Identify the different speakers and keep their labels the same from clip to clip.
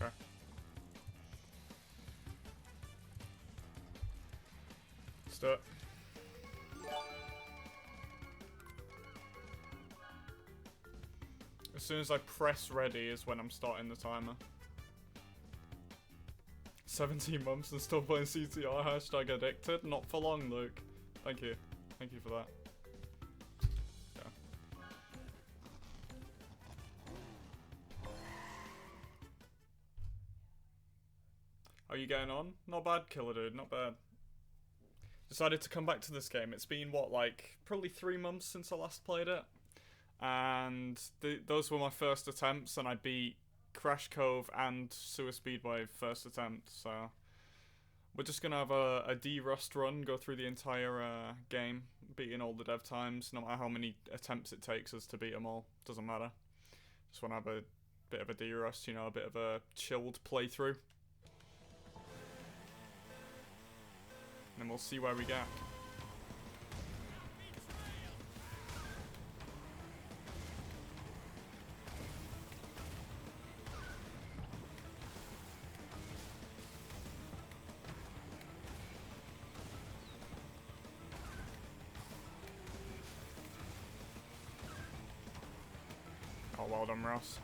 Speaker 1: Okay. Let's do it. As soon as I press ready is when I'm starting the timer. 17 months and still playing CTR, hashtag addicted. Not for long, Luke. Thank you. Thank you for that. Yeah. How are you getting on? Not bad, Killer Dude, not bad. Decided to come back to this game. It's been, what, like, probably 3 months since I last played it. And those were my first attempts, and I beat Crash Cove and Sewer Speedway first attempt, so we're just gonna have a D-Rust run, go through the entire game, beating all the dev times, no matter how many attempts it takes us to beat them all, doesn't matter. Just wanna have a bit of a D-Rust, you know, a bit of a chilled playthrough. And then we'll see where we get. Oh, well done, Ross.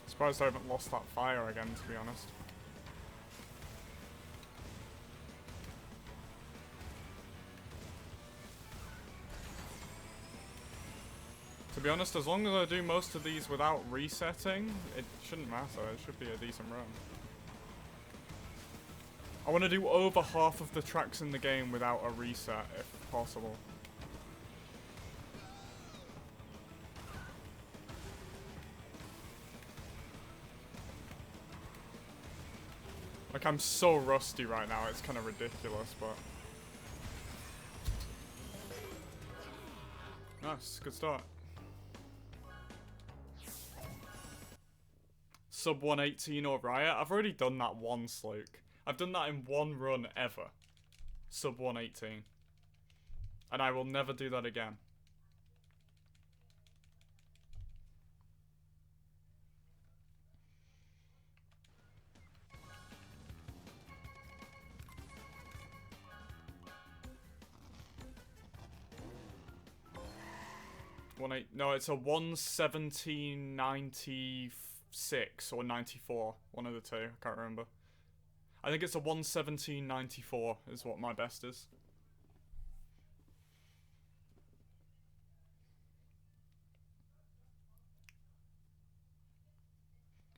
Speaker 1: Surprised I haven't lost that fire again, to be honest. To be honest, as long as I do most of these without resetting, it shouldn't matter. It should be a decent run. I want to do over half of the tracks in the game without a reset, if possible. Like, I'm so rusty right now, it's kind of ridiculous, but... Nice, good start. Sub 118 or Riot? I've already done that once, Luke. I've done that in one run ever. Sub 118. And I will never do that again. No, it's a 117.96 or 94. One of the two. I can't remember. I think it's a 117.94 is what my best is.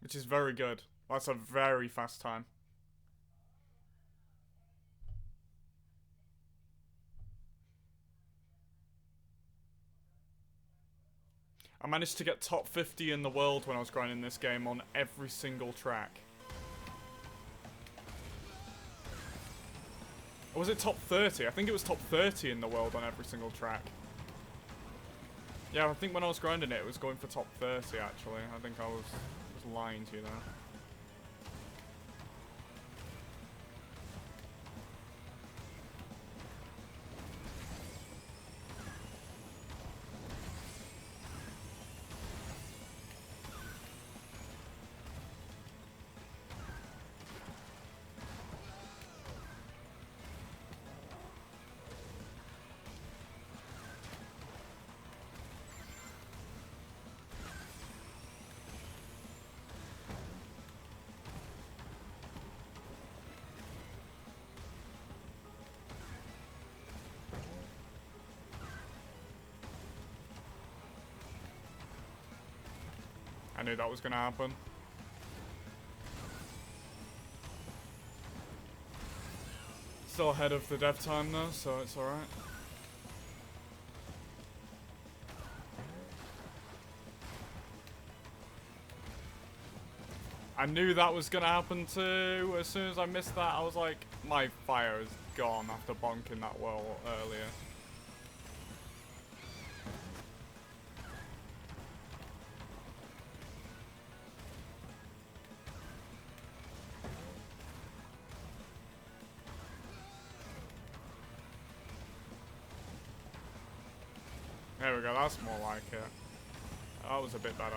Speaker 1: Which is very good. That's a very fast time. I managed to get top 50 in the world when I was grinding this game on every single track. Or was it top 30? I think it was top 30 in the world on every single track. Yeah, I think when I was grinding it, it was going for top 30 actually. I think I was lying to you there. I knew that was going to happen. Still ahead of the dev time though, so it's alright. I knew that was going to happen too. As soon as I missed that, I was like, my fire is gone after bonking that well earlier. There we go, that's more like it. That was a bit better.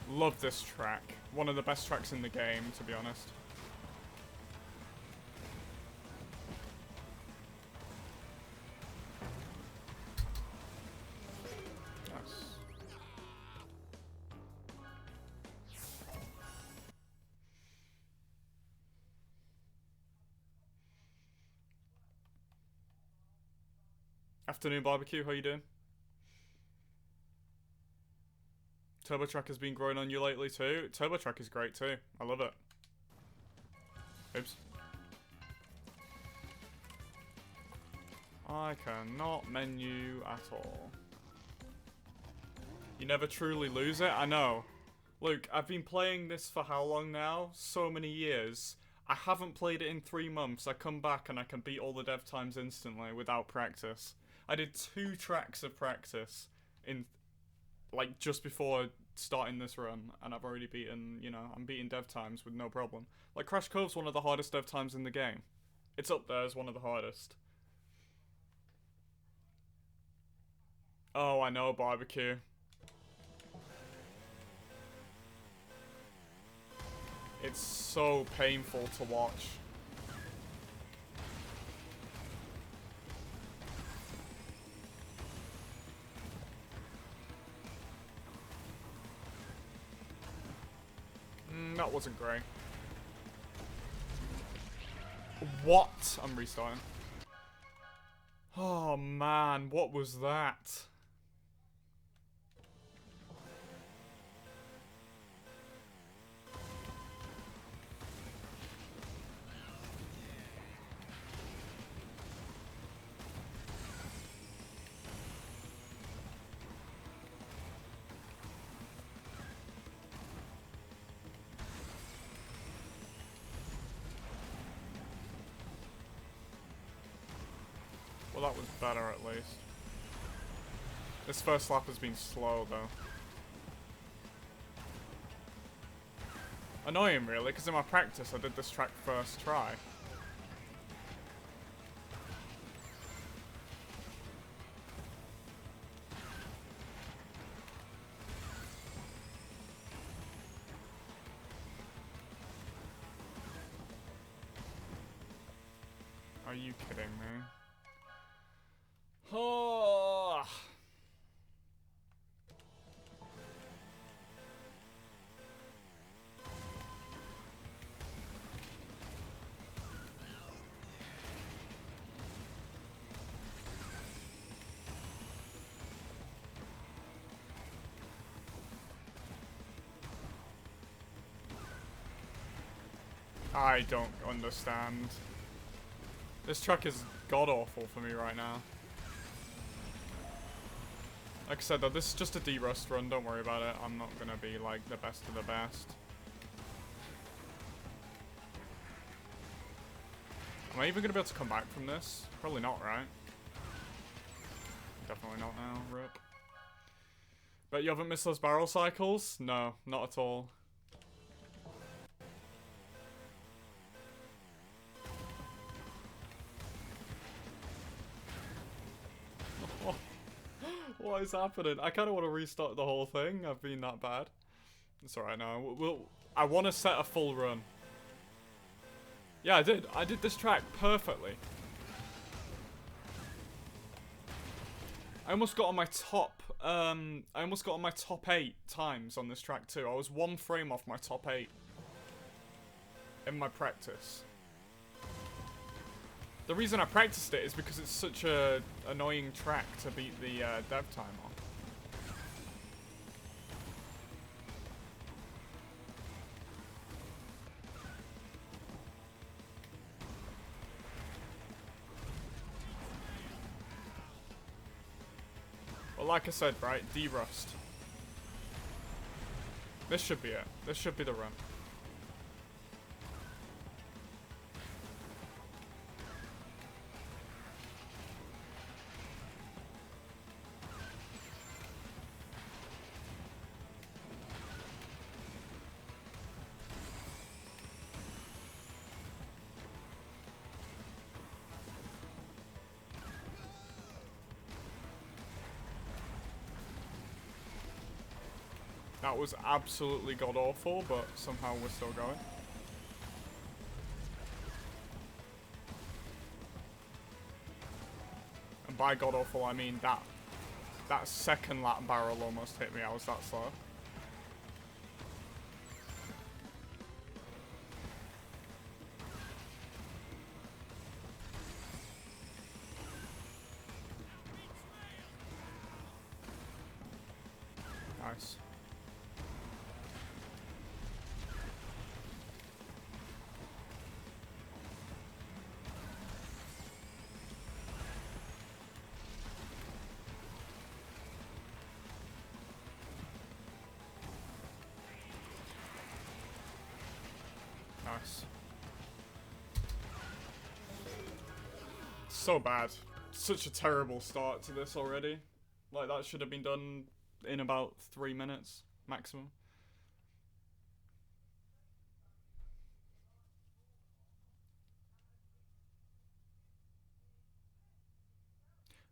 Speaker 1: Love this track. One of the best tracks in the game, to be honest. Nice. Afternoon barbecue, how you doing? TurboTrack has been growing on you lately too. TurboTrack is great too. I love it. Oops. I cannot menu at all. You never truly lose it? I know. Look, I've been playing this for how long now? So many years. I haven't played it in 3 months. I come back and I can beat all the dev times instantly without practice. I did 2 tracks of practice in, like, just before starting this run, and I've already beaten, you know, I'm beating dev times with no problem. Like, Crash Cove's one of the hardest dev times in the game. It's up there as one of the hardest. Oh, I know, barbecue. It's so painful to watch. That wasn't great. What? I'm restarting. Oh man, what was that? Well, that was better at least. This first lap has been slow though. Annoying really, because in my practice I did this track first try. Are you kidding me? Oh. I don't understand. This track is god-awful for me right now. Like I said though, this is just a D-Rust run, don't worry about it. I'm not gonna be like the best of the best. Am I even gonna be able to come back from this? Probably not, right? Definitely not now, rip. But you haven't missed those barrel cycles? No, not at all. What is happening? I kind of want to restart the whole thing. I've been that bad. It's alright now. I want to set a full run. Yeah, I did. I did this track perfectly. I almost got on my top. I almost got on my top 8 times on this track too. I was 1 frame off my top 8 in my practice. The reason I practiced it is because it's such a annoying track to beat the dev time on. Well, like I said, right, D-Rust. This should be it. This should be the run. That was absolutely god-awful, but somehow we're still going. And by god-awful, I mean that second lap barrel almost hit me. I was that slow. Nice. Nice. So bad. Such a terrible start to this already. Like, that should have been done in about 3 minutes, maximum.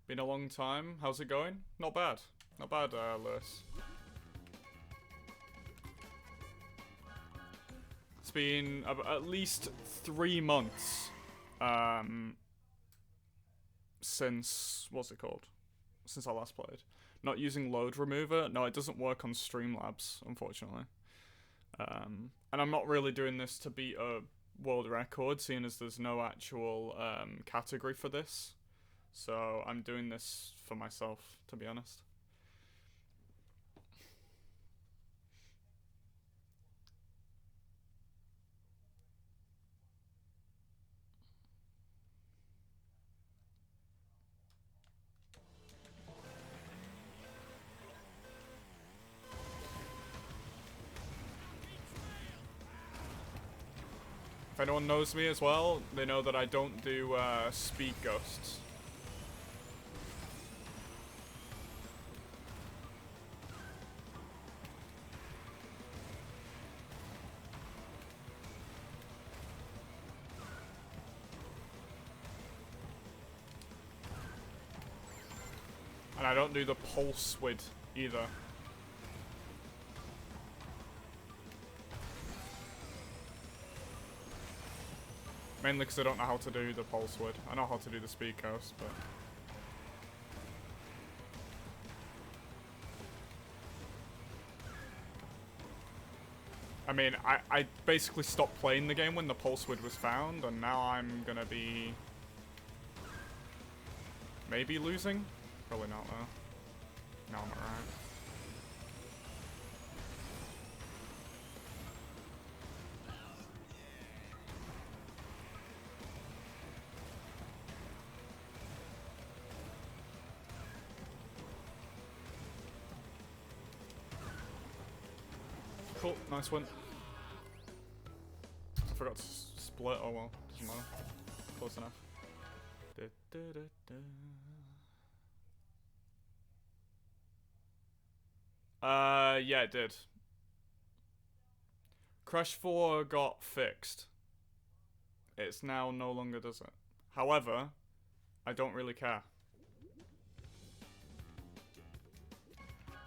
Speaker 1: Been a long time. How's it going? Not bad. Not bad, Lewis. It's been at least 3 months since, what's it called? Since I last played. Not using load remover. No, it doesn't work on Streamlabs, unfortunately. And I'm not really doing this to beat a world record, seeing as there's no actual category for this. So I'm doing this for myself, to be honest. If anyone knows me as well, they know that I don't do speed ghosts. And I don't do the pulse width either. Mainly because I don't know how to do the pulse width. I know how to do the speed coast, but... I mean, I basically stopped playing the game when the pulse width was found, and now I'm gonna be... maybe losing? Probably not, though. No, I'm alright. Cool, nice one. I forgot to split, oh well, doesn't matter. Close enough. Yeah, it did. Crash 4 got fixed. It's now no longer does it. However, I don't really care.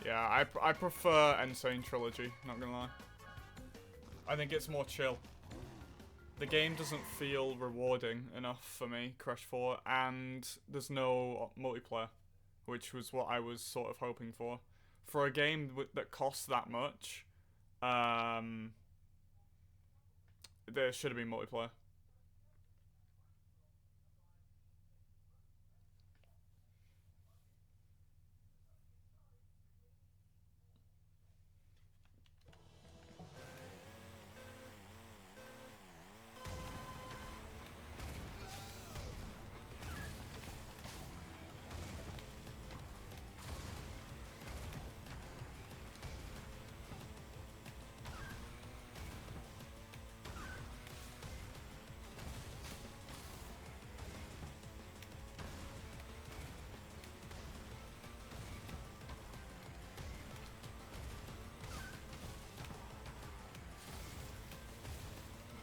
Speaker 1: Yeah, I prefer Insane Trilogy, not gonna lie. I think it's more chill. The game doesn't feel rewarding enough for me, Crash 4, and there's no multiplayer, which was what I was sort of hoping for. For a game that costs that much, there should have been multiplayer.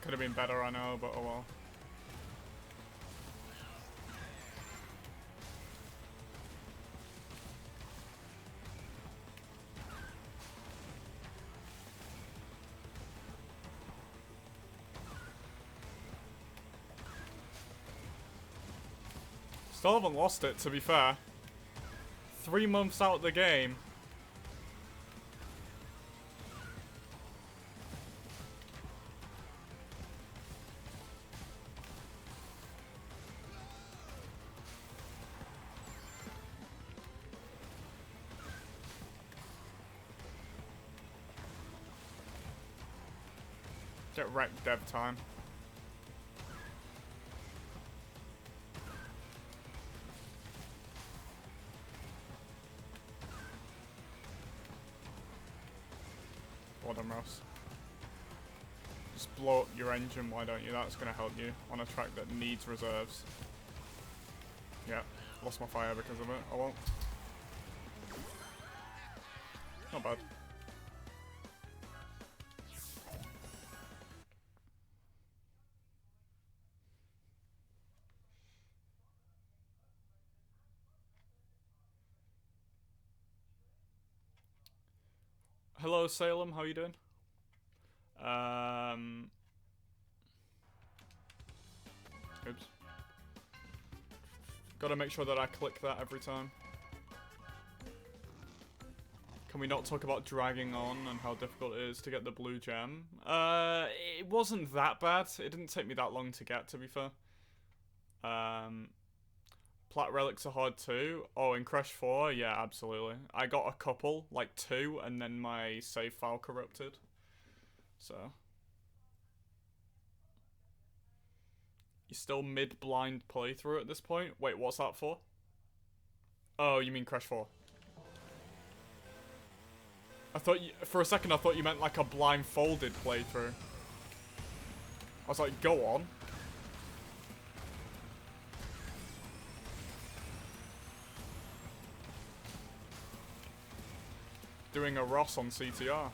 Speaker 1: Could have been better, I know, but oh well. Still haven't lost it, to be fair. 3 months out of the game. Get wrecked dev time. Bottom Ross. Just blow up your engine, why don't you? That's going to help you on a track that needs reserves. Yeah, lost my fire because of it. Oh well. Not bad. Hello Salem, how you doing? Oops. Gotta make sure that I click that every time. Can we not talk about dragging on and how difficult it is to get the blue gem? It wasn't that bad. It didn't take me that long to get, to be fair. Plat relics are hard too. Oh, in Crash 4, yeah, absolutely. I got a couple, like 2, and then my save file corrupted. So. You're still mid-blind playthrough at this point? Wait, what's that for? Oh, you mean Crash 4. I thought you, for a second I thought you meant like a blindfolded playthrough. I was like, go on. Doing a Ross on CTR.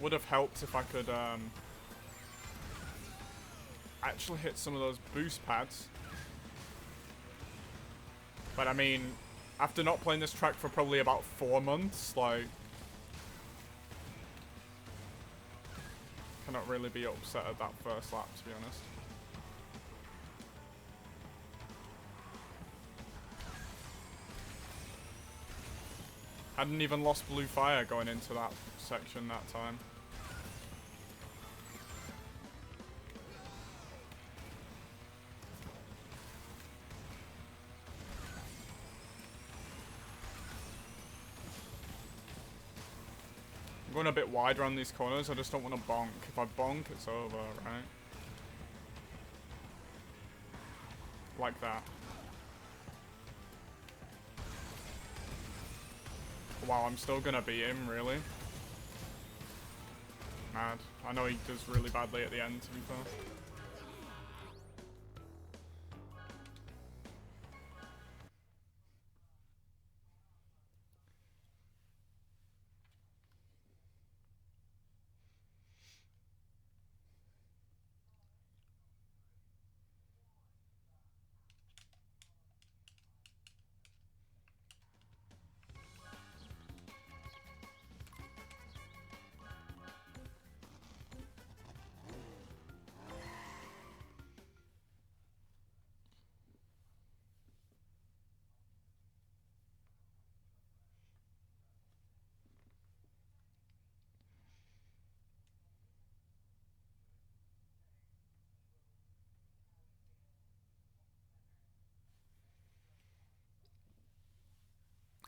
Speaker 1: Would have helped if I could actually hit some of those boost pads. But I mean, after not playing this track for probably about 4 months, like, cannot really be upset at that first lap, to be honest. Hadn't even lost blue fire going into that section that time. I'm going a bit wide around these corners, I just don't want to bonk. If I bonk, it's over, right? Like that. Wow, I'm still gonna beat him, really? Mad. I know he does really badly at the end, to be fair.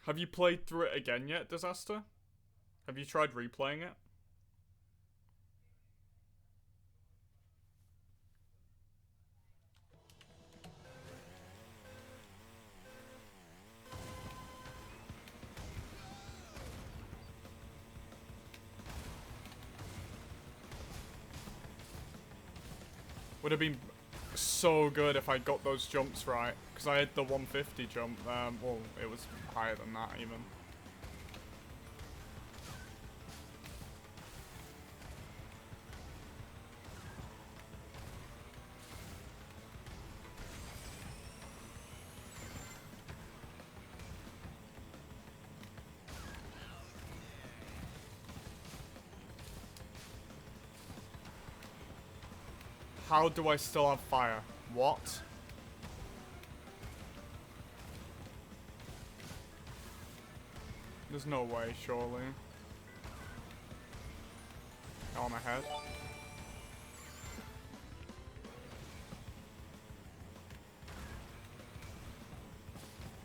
Speaker 1: Have you played through it again yet, Disaster? Have you tried replaying it? Would have been so good if I got those jumps right. Because I had the 150 jump. Well, it was higher than that even. How do I still have fire? What? There's no way, surely. On my head.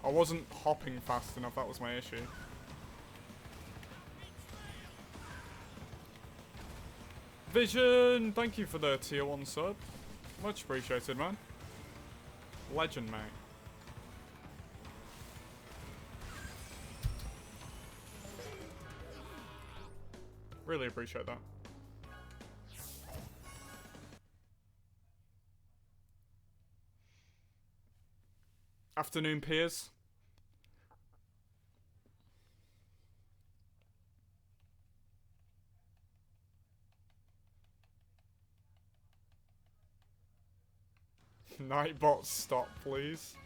Speaker 1: I wasn't hopping fast enough, that was my issue. Vision! Thank you for the tier 1 sub. Much appreciated, man. Legend, mate. Really appreciate that. Afternoon, peers. Nightbot, stop, please.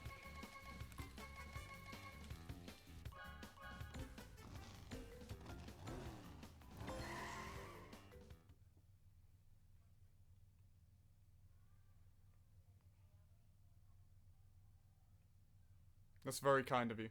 Speaker 1: That's very kind of you.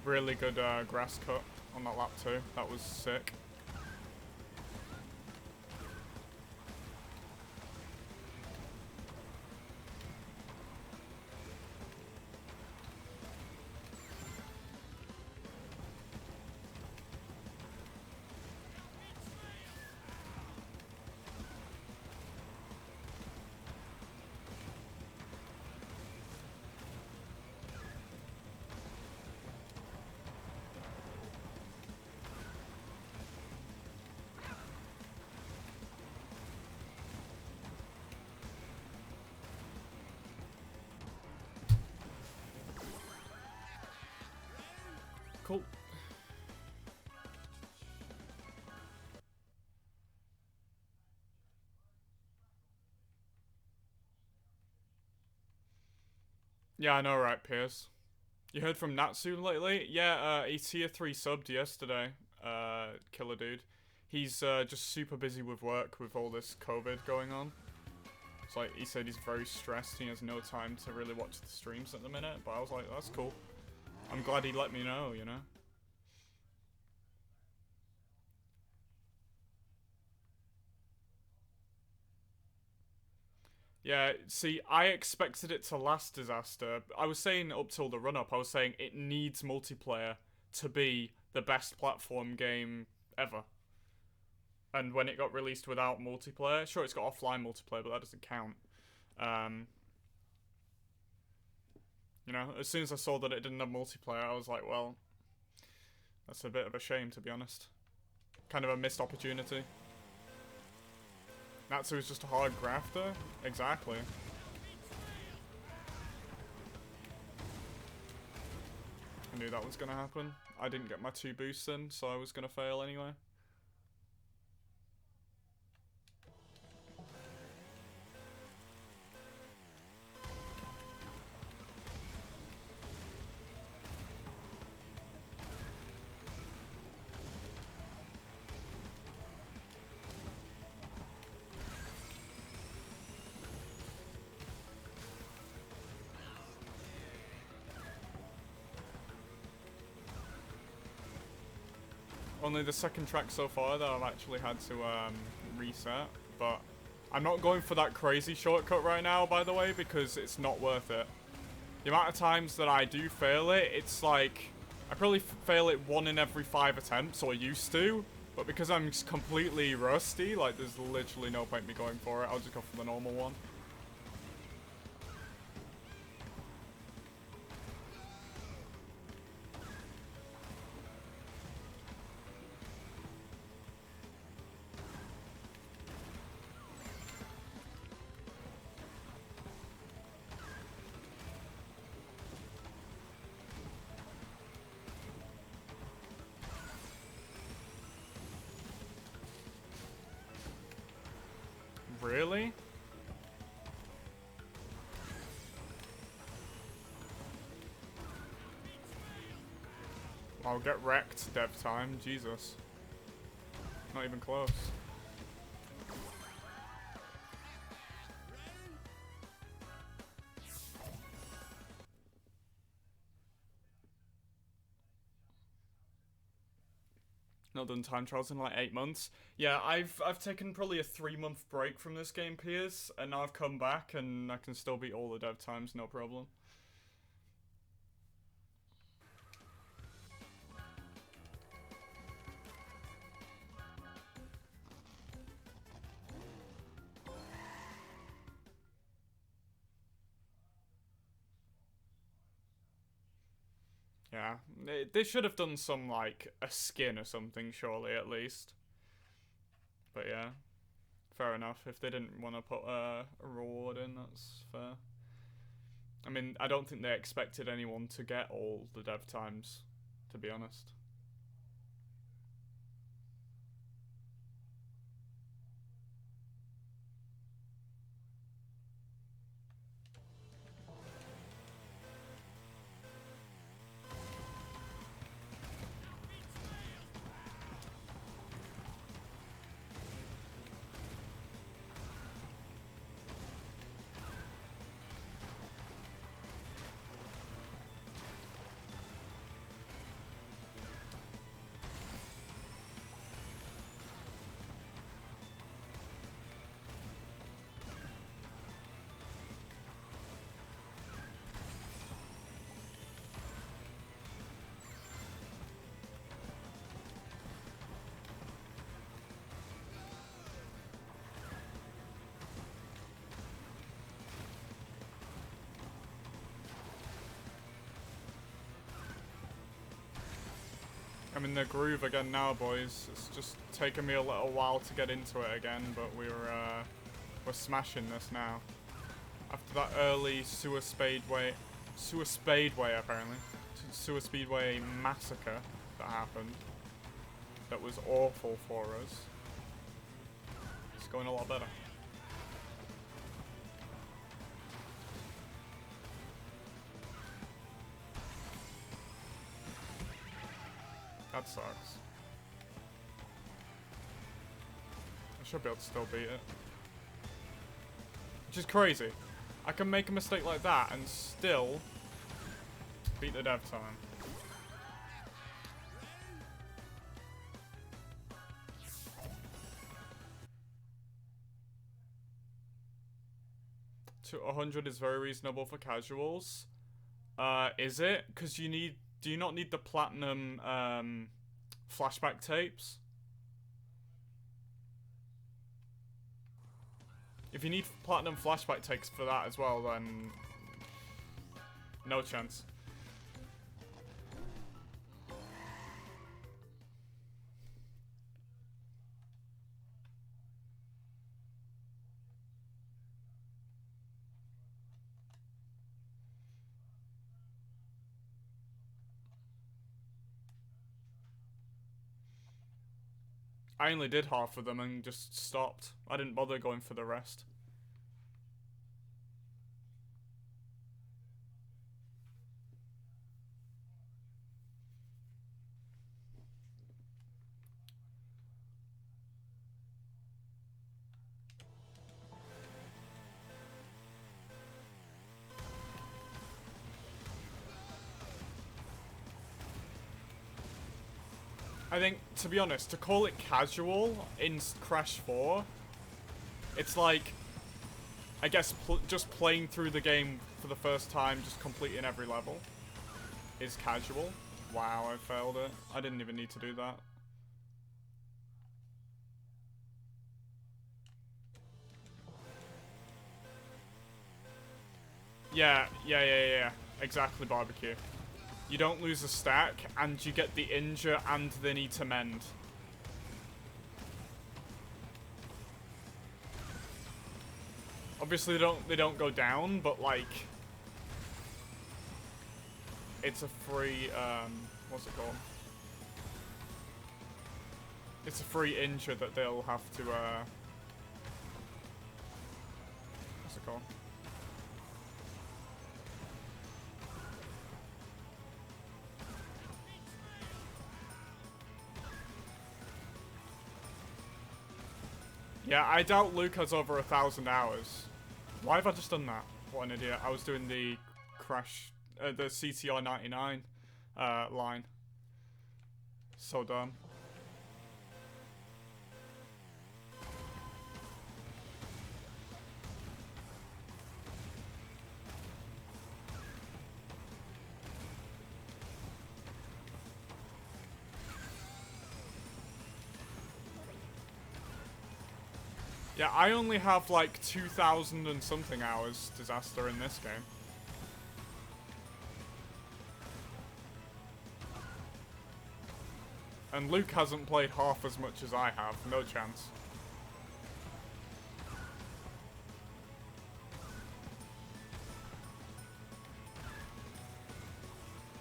Speaker 1: Really good grass cut on that lap too. That was sick. Cool. Yeah, I know, right, Piers? You heard from Natsu lately? Yeah, he tier 3 subbed yesterday, Killer Dude. He's just super busy with work with all this COVID going on. It's like, he said he's very stressed, he has no time to really watch the streams at the minute, but I was like, that's cool. I'm glad he let me know, you know? Yeah, see, I expected it to last Disaster. I was saying up till the run-up, I was saying it needs multiplayer to be the best platform game ever. And when it got released without multiplayer, sure, it's got offline multiplayer, but that doesn't count. You know, as soon as I saw that it didn't have multiplayer, I was like, well, that's a bit of a shame, to be honest. Kind of a missed opportunity. Natsu is just a hard grafter? Exactly. I knew that was going to happen. I didn't get my 2 boosts in, so I was going to fail anyway. Only the second track so far that I've actually had to reset, but I'm not going for that crazy shortcut right now, by the way, because it's not worth it. The amount of times that I do fail it, it's like, I probably fail it 1 in every 5 attempts, or used to, but because I'm completely rusty, like, there's literally no point in me going for it. I'll just go for the normal one. Really? I'll get wrecked, dev time. Jesus. Not even close. Not done time trials in like 8 months. Yeah, I've taken probably a 3-month break from this game, Piers, and now I've come back and I can still beat all the dev times, no problem. Yeah, they should have done some, like, a skin or something, surely, at least. But yeah, fair enough. If they didn't want to put a reward in, that's fair. I mean, I don't think they expected anyone to get all the dev times, to be honest. I'm in the groove again now, boys. It's just taken me a little while to get into it again, but we're smashing this now. After that early Sewer Speedway apparently, Sewer Speedway massacre that happened, that was awful for us. It's going a lot better. That sucks. I should be able to still beat it. Which is crazy. I can make a mistake like that and still beat the dev time. To 100 is very reasonable for casuals. Is it? Because do you not need the platinum flashback tapes? If you need platinum flashback tapes for that as well, then no chance. I only did half of them and just stopped. I didn't bother going for the rest. I think, to be honest, to call it casual in Crash 4, it's like, I guess just playing through the game for the first time, just completing every level, is casual. Wow, I failed it. I didn't even need to do that. Yeah. Exactly, barbecue. You don't lose a stack, and you get the injure and the need to mend. Obviously, they don't go down, but like, it's a free what's it called? It's a free injure that they'll have to what's it called? Yeah, I doubt Luke has over 1,000 hours. Why have I just done that? What an idiot. I was doing the Crash, the CTR 99 line. So dumb. Yeah, I only have like 2,000 and something hours disaster in this game. And Luke hasn't played half as much as I have, no chance.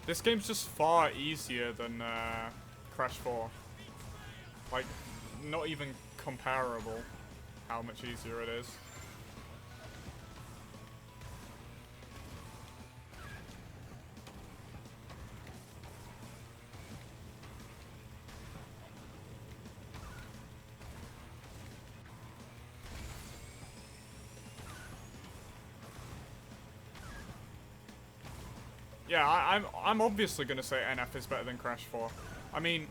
Speaker 1: This game's just far easier than Crash 4. Like, not even comparable how much easier it is. Yeah, I'm obviously gonna say NF is better than Crash 4. I mean,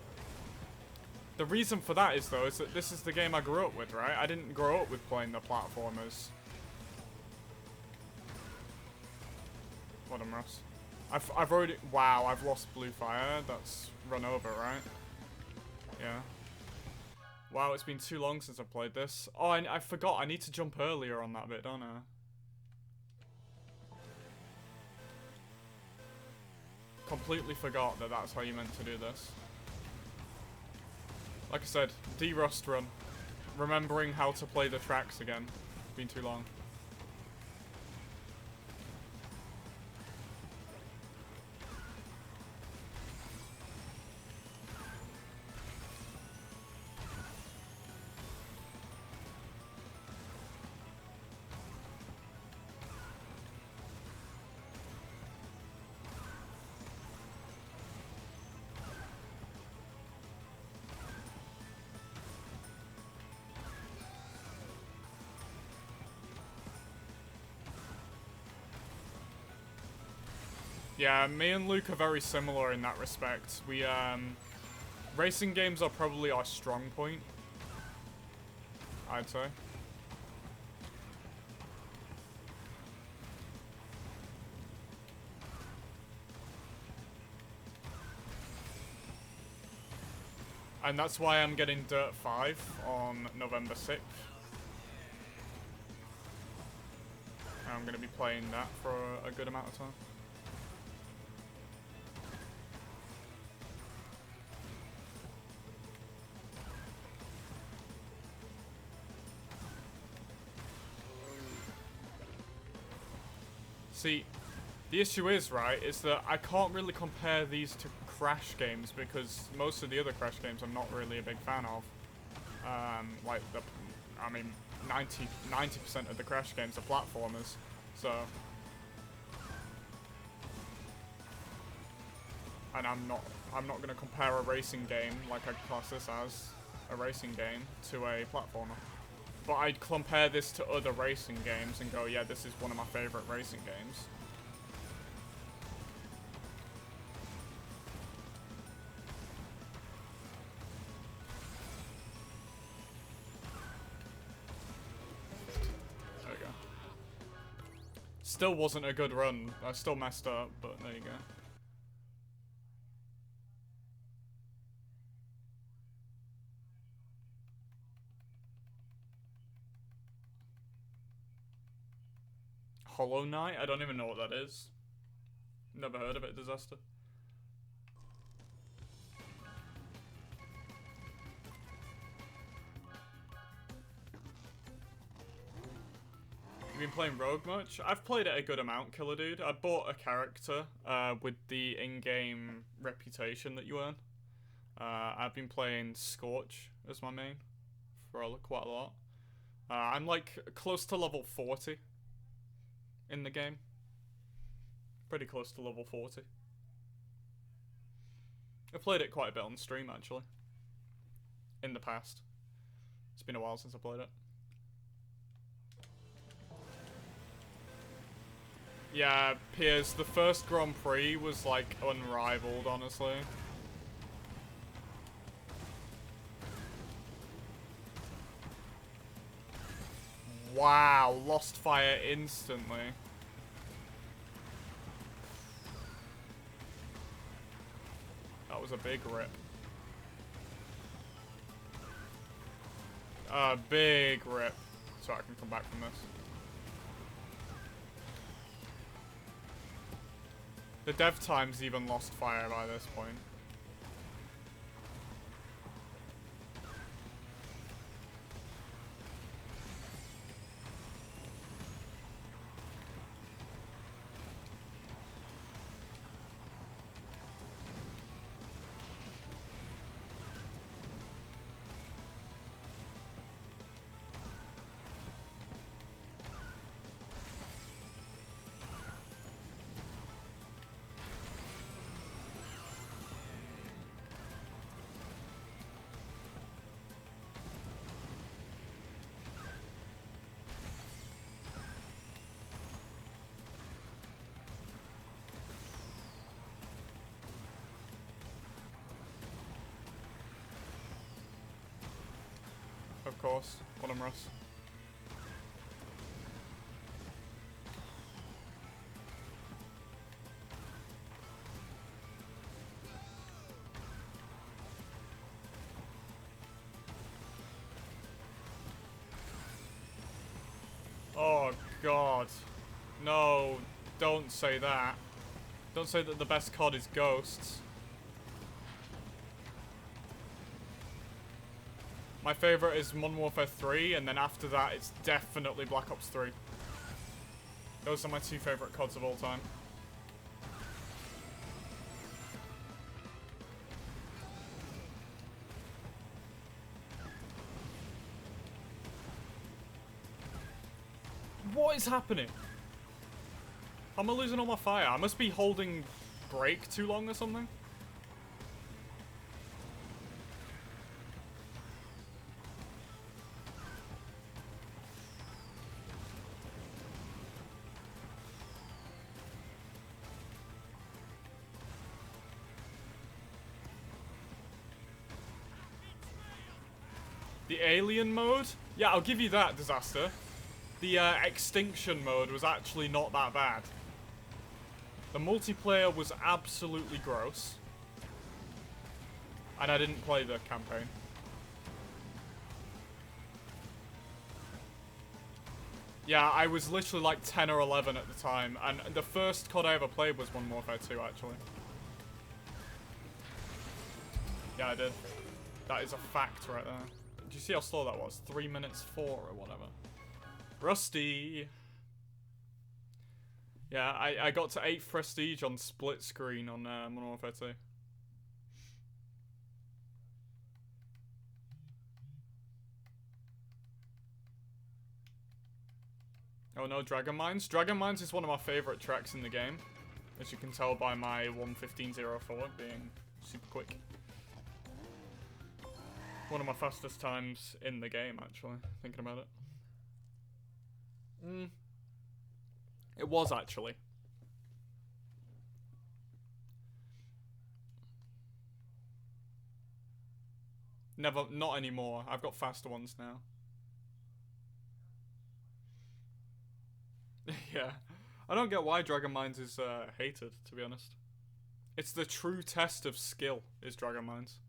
Speaker 1: the reason for that is though is that this is the game I grew up with, right? I didn't grow up with playing the platformers. What am Ross? I've already wow, I've lost Blue Fire. That's run over, right? Yeah. Wow, it's been too long since I've played this. Oh, I forgot. I need to jump earlier on that bit, don't I? Completely forgot that that's how you meant to do this. Like I said, D-Rust run. Remembering how to play the tracks again. It's been too long. Yeah, me and Luke are very similar in that respect. We, racing games are probably our strong point, I'd say. And that's why I'm getting Dirt 5 on November 6th. I'm going to be playing that for a good amount of time. See, the issue is, right, is that I can't really compare these to Crash games because most of the other Crash games I'm not really a big fan of. Like, I mean, 90% of the Crash games are platformers, so... And I'm not going to compare a racing game, like I class this as a racing game, to a platformer. But I'd compare this to other racing games and go, yeah, this is one of my favorite racing games. Still wasn't a good run. I still messed up, but there you go. Hollow Knight? I don't even know what that is. Never heard of it, Disaster. Been playing Rogue much? I've played it a good amount, Killer Dude. I bought a character with the in-game reputation that you earn. I've been playing Scorch as my main for quite a lot. I'm like close to level 40 in the game. Pretty close to level 40. I played it quite a bit on stream actually. In the past. It's been a while since I played it. Yeah, Piers, the first Grand Prix was like unrivaled, honestly. Wow, lost fire instantly. That was a big rip. A big rip. So I can come back from this. The dev time's even lost fire by this point. Of course, what am Russ? Oh god. No, don't say that. Don't say that the best COD is Ghosts. My favourite is Modern Warfare 3, and then after that it's definitely Black Ops 3. Those are my two favourite CODs of all time. What is happening? How am I losing all my fire? I must be holding break too long or something? The alien mode? Yeah, I'll give you that, Disaster. The extinction mode was actually not that bad. The multiplayer was absolutely gross. And I didn't play the campaign. Yeah, I was literally like 10 or 11 at the time. And the first COD I ever played was Modern Warfare 2, actually. Yeah, I did. That is a fact right there. Did you see how slow that was? 3 minutes 4 or whatever. Rusty! Yeah, I got to 8th prestige on split screen on Modern Warfare 2. Oh no, Dragon Mines? Dragon Mines is one of my favourite tracks in the game. As you can tell by my 1:15.04 being super quick. One of my fastest times in the game, actually, thinking about it. It was, actually. Never, not anymore. I've got faster ones now. Yeah. I don't get why Dragon Mines is hated, to be honest. It's the true test of skill, is Dragon Mines.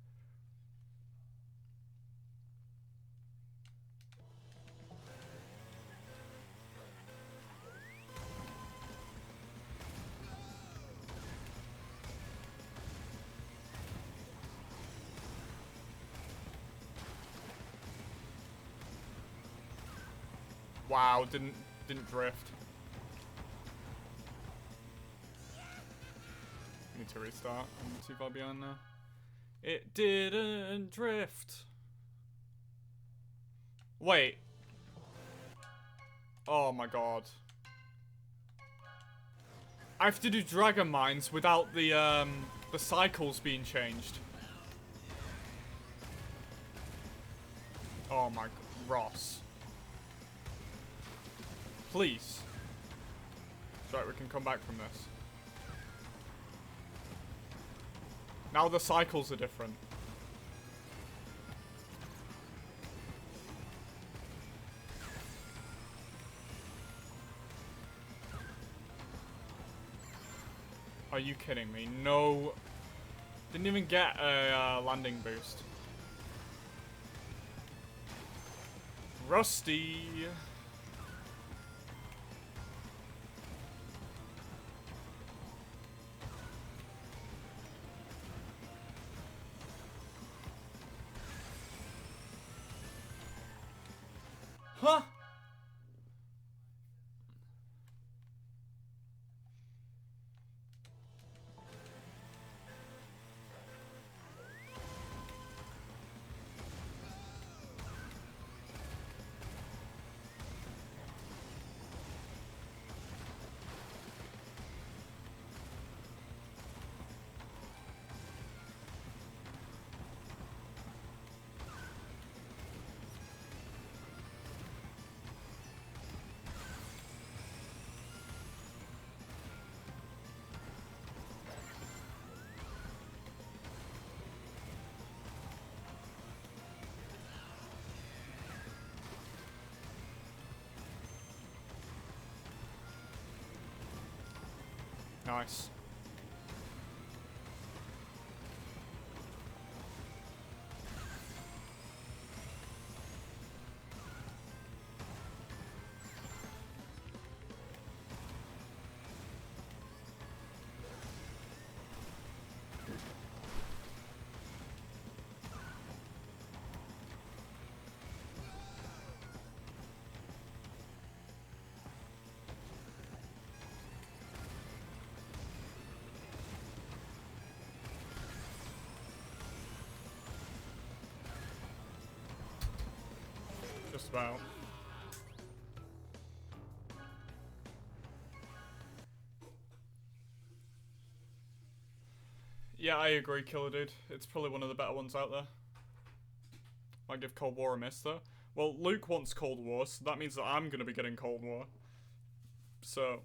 Speaker 1: Wow, didn't drift. Need to restart. I'm too far behind now. It didn't drift. Wait. Oh my god. I have to do Dragon Mines without the cycles being changed. Oh my god. Ross. Please. It's right, we can come back from this. Now the cycles are different. Are you kidding me? No. Didn't even get a landing boost. Rusty. Huh? Nice. Just about. Yeah, I agree, Killer Dude. It's probably one of the better ones out there. Might give Cold War a miss, though. Well, Luke wants Cold War, so that means that I'm going to be getting Cold War. So...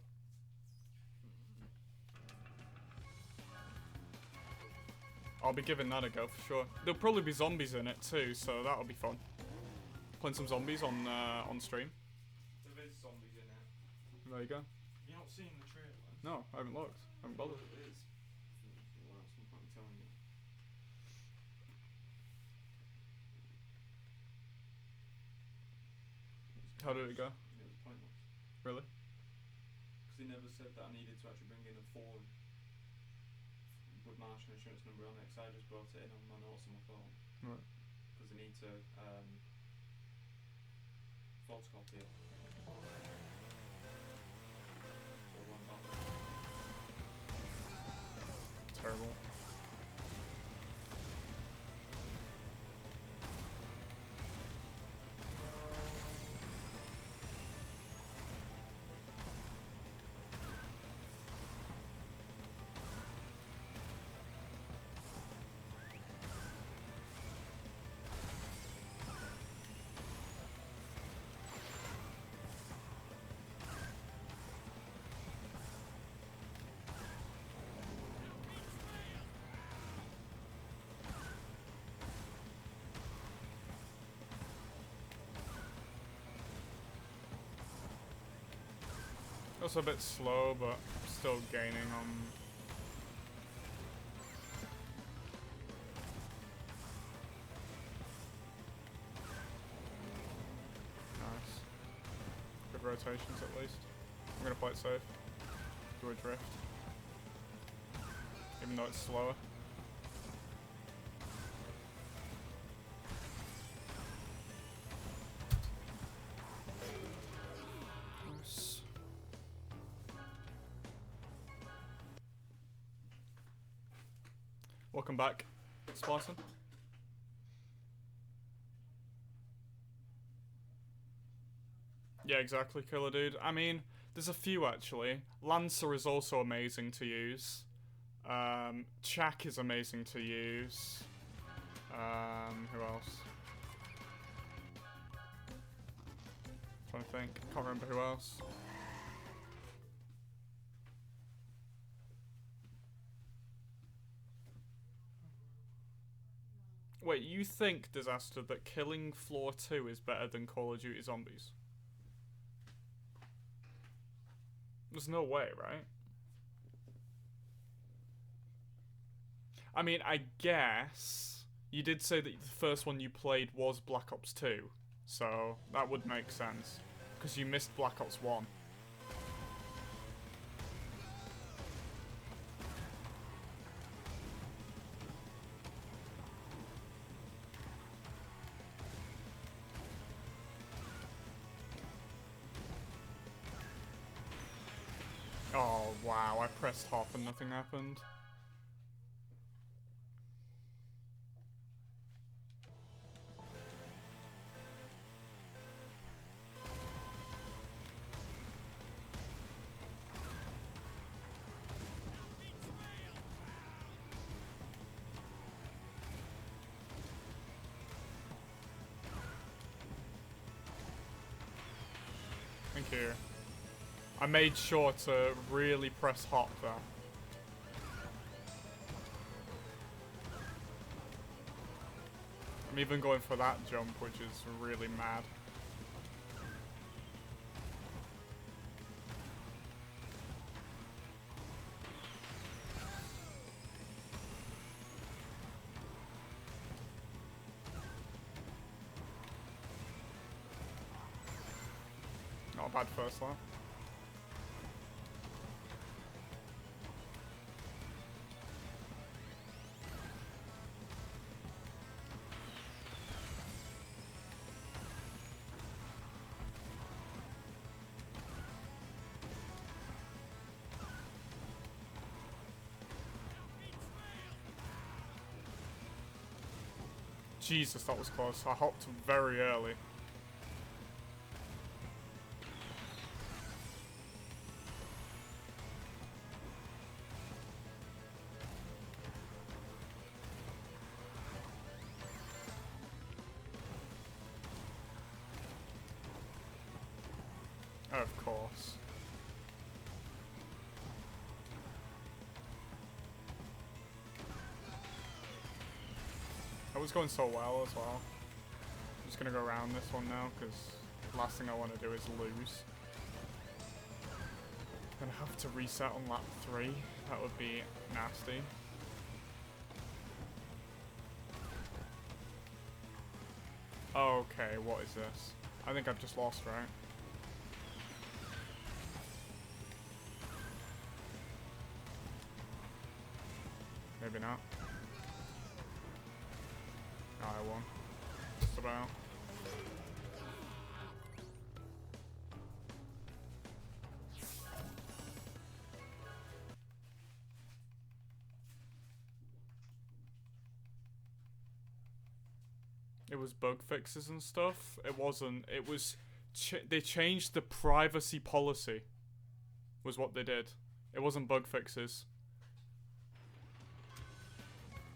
Speaker 1: I'll be giving that a go, for sure. There'll probably be zombies in it, too, so that'll be fun. Playing some zombies on stream.
Speaker 2: There is zombies in it.
Speaker 1: There you go.
Speaker 2: You're not seeing the trailer?
Speaker 1: No, I haven't looked. I haven't bothered.
Speaker 2: It is. Well, that's what I'm telling you.
Speaker 1: How did it go?
Speaker 2: It was pointless.
Speaker 1: Really?
Speaker 2: Because they never said that I needed to actually bring in a form with my national insurance number on it, because I just brought it in on my notes on my phone.
Speaker 1: Right.
Speaker 2: Because they need to photocopy it. So one back.
Speaker 1: Terrible. Also a bit slow, but still gaining on. Nice. Good rotations at least. I'm gonna play it safe. Do a drift. Even though it's slower. Nice. Welcome back, Spartan. Yeah, exactly, Killer Dude. I mean, there's a few actually. Lancer is also amazing to use. Chak is amazing to use. Who else? Trying to think. Can't remember who else. Wait, you think, Disaster, that killing Floor 2 is better than Call of Duty Zombies? There's no way, right? I mean, I guess you did say that the first one you played was Black Ops 2, so that would make sense, because you missed Black Ops 1. Oh, wow, I pressed hop and nothing happened. Thank you. I made sure to really press hop there. I'm even going for that jump, which is really mad. Not a bad first lap. Jesus, that was close. I hopped very early. Of course. That was going so well as well. I'm just gonna go around this one now, because the last thing I want to do is lose. Gonna have to reset on lap 3. That would be nasty. Okay, what is this? I think I've just lost, right? Maybe not. No, I won. Just about. It was bug fixes and stuff. It wasn't. It was. They changed the privacy policy. Was what they did. It wasn't bug fixes.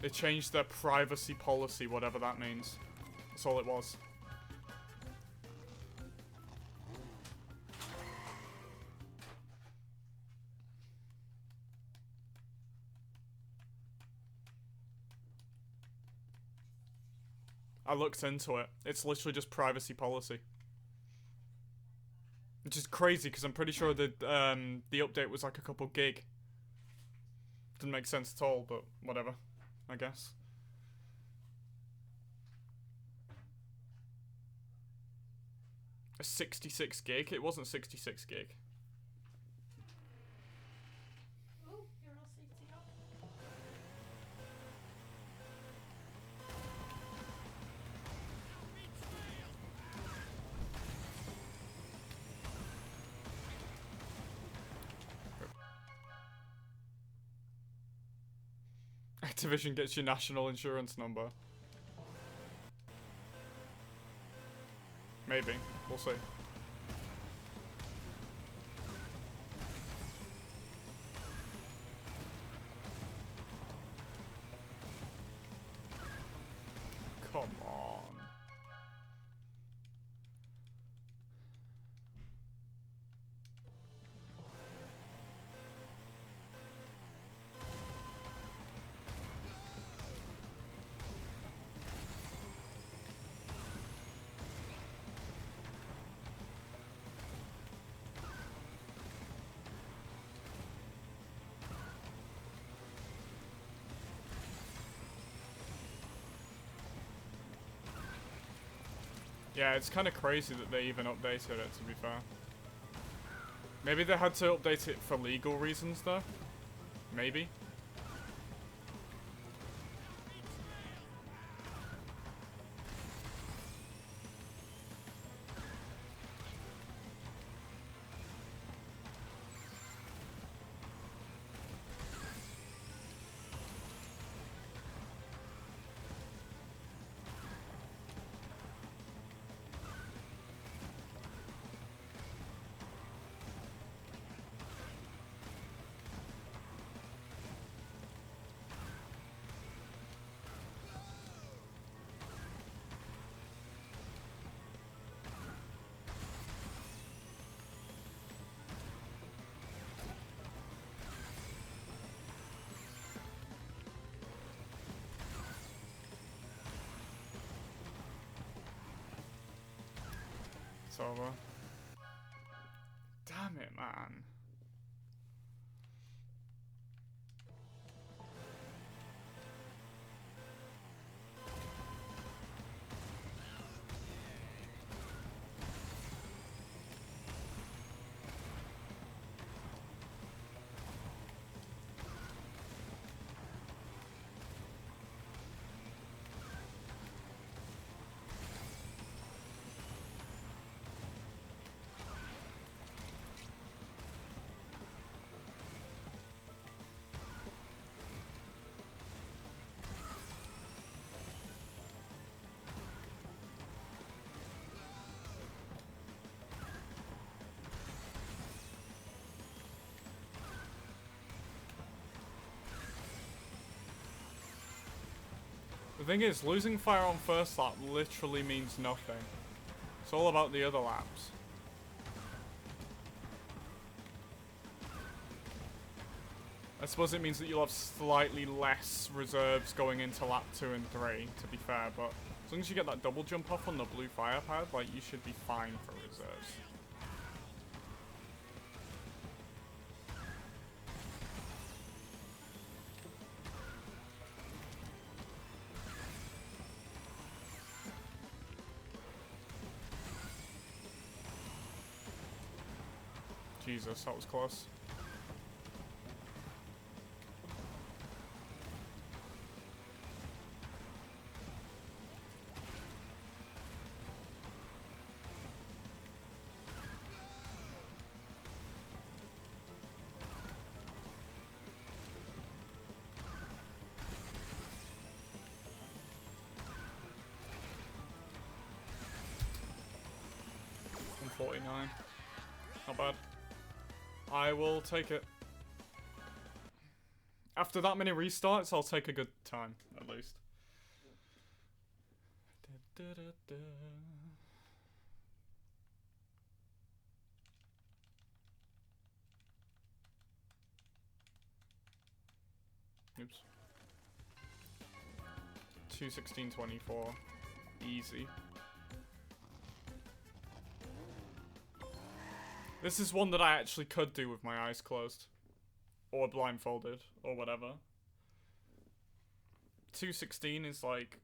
Speaker 1: They changed their privacy policy, whatever that means. That's all it was. I looked into it. It's literally just privacy policy. Which is crazy because I'm pretty sure that the update was like a couple gig. Didn't make sense at all, but whatever, I guess. A 66 gig? It wasn't 66 gig.
Speaker 3: Oh, you're all safety up.
Speaker 1: Activision gets your national insurance number. Maybe. We'll see. Come on. Yeah, it's kind of crazy that they even updated it, to be fair. Maybe they had to update it for legal reasons, though. Maybe. It's over. Damn it, man. The thing is, losing fire on first lap literally means nothing. It's all about the other laps. I suppose it means that you'll have slightly less reserves going into lap 2 and 3, to be fair, but as long as you get that double jump off on the blue fire pad, like, you should be fine for reserves. Jesus, that was close. $149. Not bad. I will take it. After that many restarts, I'll take a good time, at least. Oops. 2:16:24. Easy. This is one that I actually could do with my eyes closed. Or blindfolded, or whatever. 216 is like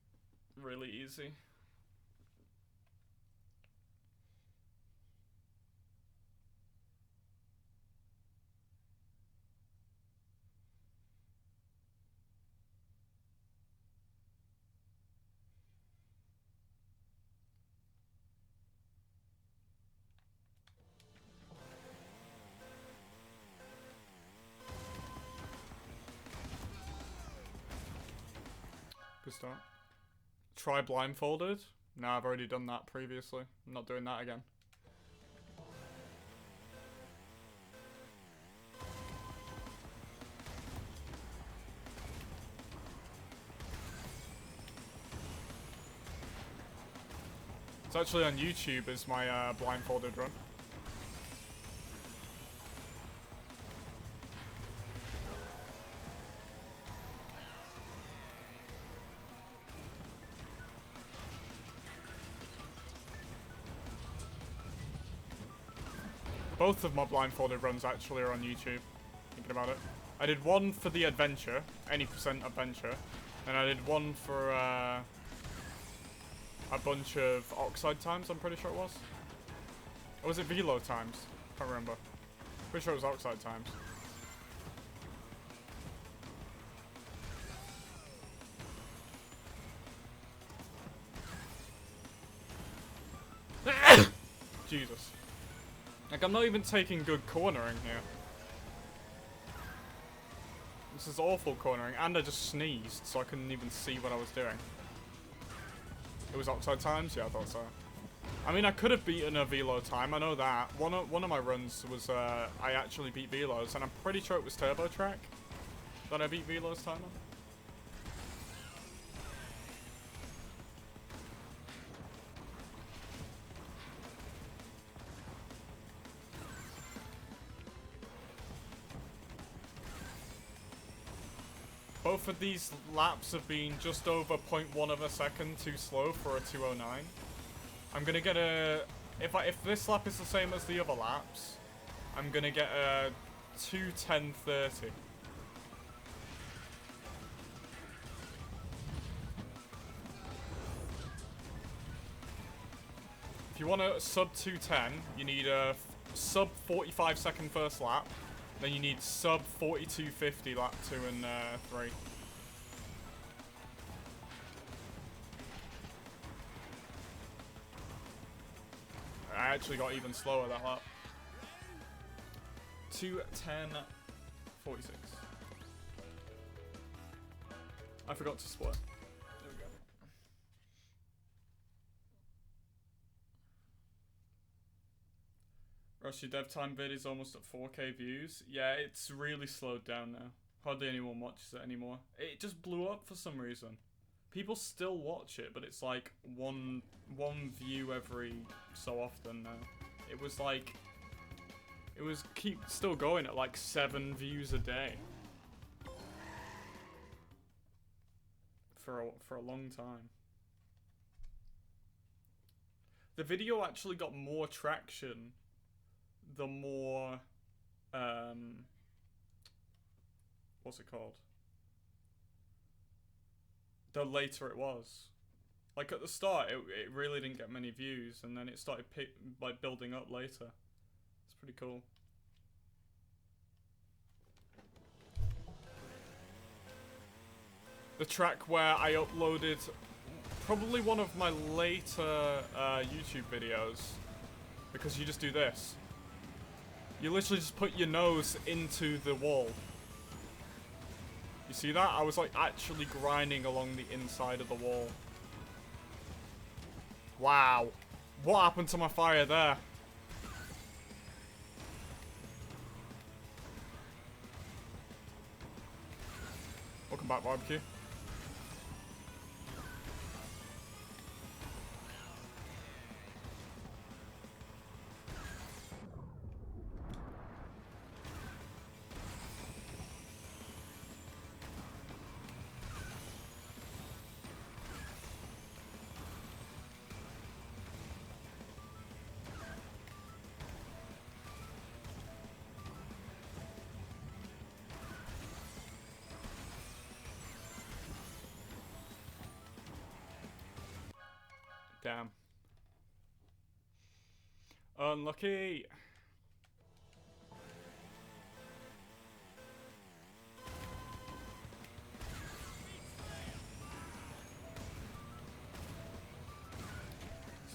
Speaker 1: really easy. Good start. Try blindfolded. No, I've already done that previously. I'm not doing that again. It's actually on YouTube is my blindfolded run. Both of my blindfolded runs actually are on YouTube, thinking about it. I did one for the adventure, any percent adventure, and I did one for a bunch of Oxide times, I'm pretty sure it was. Or was it Velo times? Can't remember. Pretty sure it was Oxide times. Jesus. Like, I'm not even taking good cornering here. This is awful cornering, and I just sneezed, so I couldn't even see what I was doing. It was Oxide times? Yeah, I thought so. I mean, I could have beaten a Velo time, I know that. One of my runs was, I actually beat Velos, and I'm pretty sure it was Turbo Track that I beat Velo's time on. Both of these laps have been just over 0.1 of a second too slow for a 209. I'm gonna get a... If this lap is the same as the other laps, I'm gonna get a 2:10:30. If you want a sub 2:10, you need a sub 45 second first lap. Then you need sub 42:50 lap 2 and 3. I actually got even slower that lap. 2:10:46. I forgot to split. There we go. Rush, your dev time vid is almost at 4K views. Yeah, it's really slowed down now. Hardly anyone watches it anymore. It just blew up for some reason. People still watch it, but it's like one view every so often now. It was like... It was still going at like 7 views a day. For a long time. The video actually got more traction the more, what's it called? The later it was. Like at the start, it really didn't get many views, and then it started building up later. It's pretty cool. The track where I uploaded probably one of my later YouTube videos, because you just do this. You literally just put your nose into the wall. You see that? I was like actually grinding along the inside of the wall. Wow. What happened to my fire there? Welcome back, barbecue. Damn. Unlucky.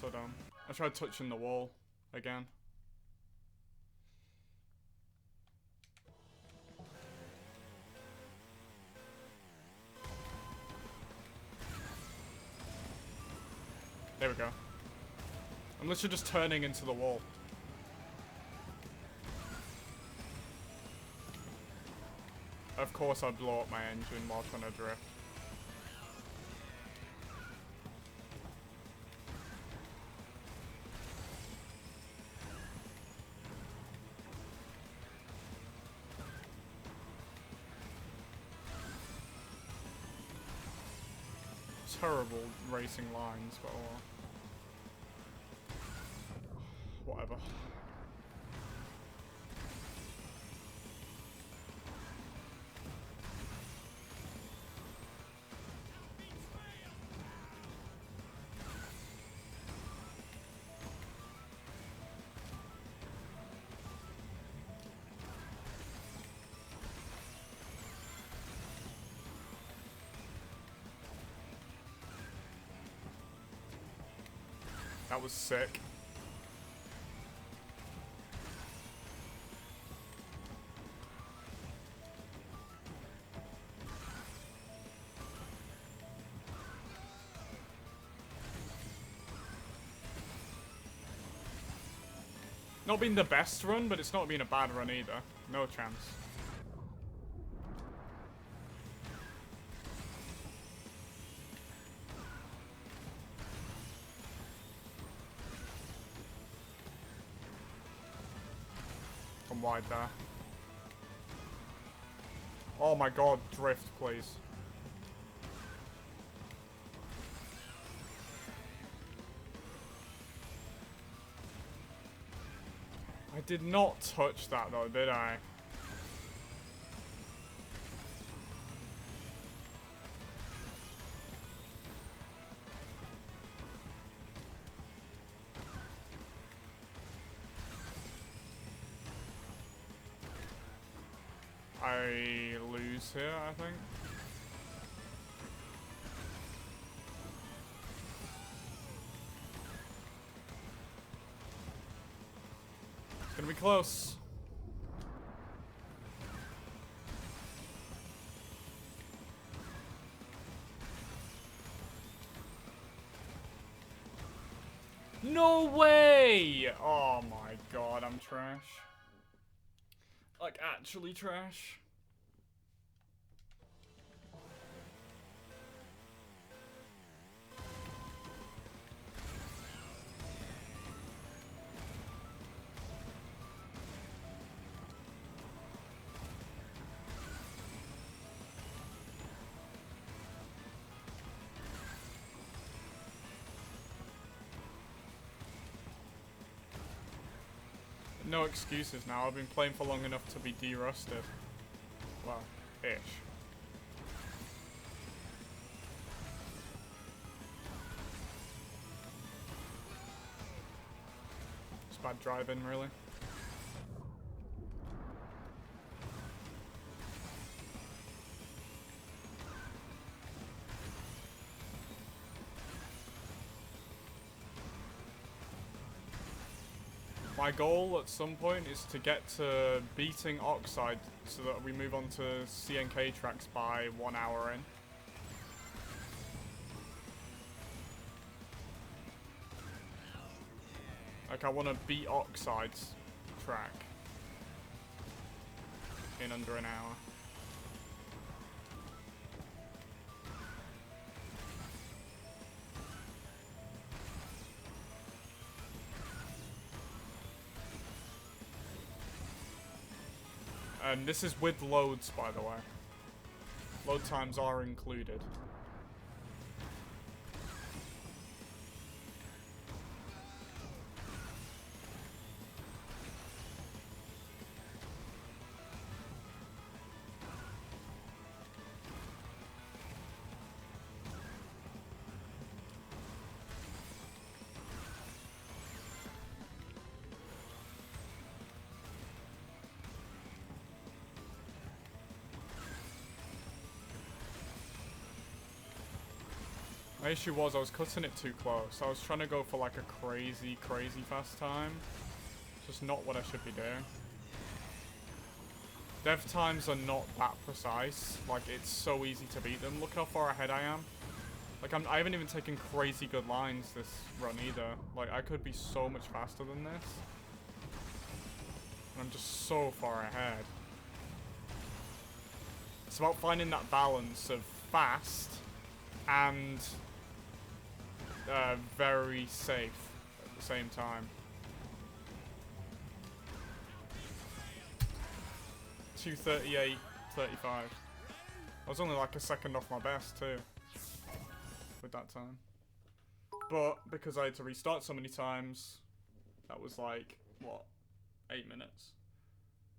Speaker 1: So dumb. I tried touching the wall again. There we go. I'm literally just turning into the wall. Of course I blow up my engine while trying to drift. Terrible racing lines, but whatever. That was sick. Not been the best run, but it's not been a bad run either. No chance. Come wide there. Oh my god, drift, please. I did not touch that though, did I? I lose here, I think. It's gonna be close. No way! Oh my god, I'm trash. Like, actually trash. No excuses now. I've been playing for long enough to be de-rusted. Well, ish. It's bad driving, really. My goal at some point is to get to beating Oxide so that we move on to CNK tracks by 1 hour in. Like, I want to beat Oxide's track in under an hour. And this is with loads, by the way. Load times are included. My issue was I was cutting it too close. I was trying to go for like a crazy, crazy fast time. Just not what I should be doing. Dev times are not that precise. Like, it's so easy to beat them. Look how far ahead I am. Like, I haven't even taken crazy good lines this run either. Like, I could be so much faster than this. And I'm just so far ahead. It's about finding that balance of fast and very safe at the same time. 2:38, 35. I was only like a second off my best too with that time. But because I had to restart so many times, that was like, what, 8 minutes.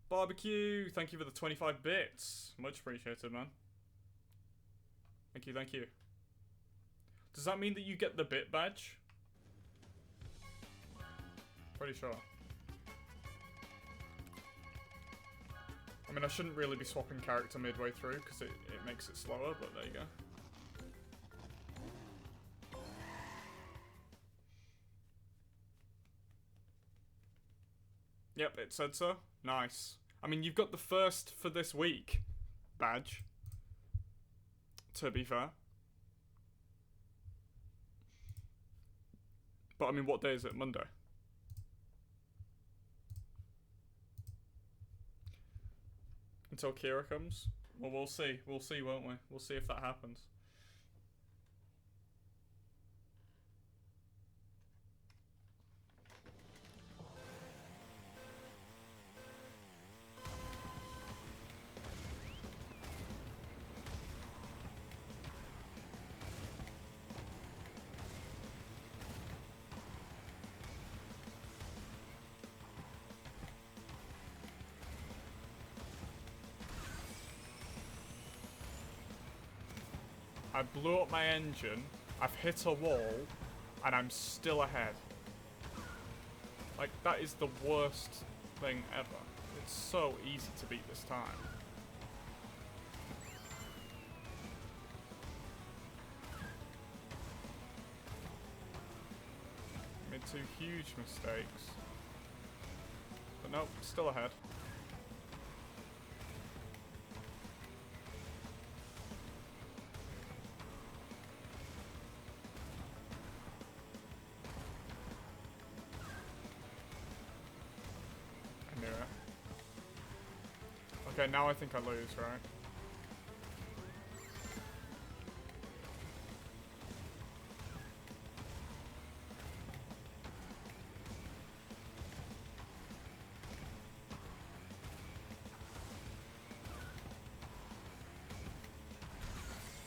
Speaker 1: Barbecue, thank you for the 25 bits. Much appreciated, man. Thank you, thank you. Does that mean that you get the bit badge? Pretty sure. I mean, I shouldn't really be swapping character midway through because it makes it slower, but there you go. Yep, it said so. Nice. I mean, you've got the first for this week badge, to be fair. But I mean, what day is it? Monday? Until Kira comes? Well, we'll see. We'll see, won't we? We'll see if that happens. I blew up my engine, I've hit a wall, and I'm still ahead. Like, that is the worst thing ever. It's so easy to beat this time. Made two huge mistakes. But nope, still ahead. Okay, now I think I lose, right?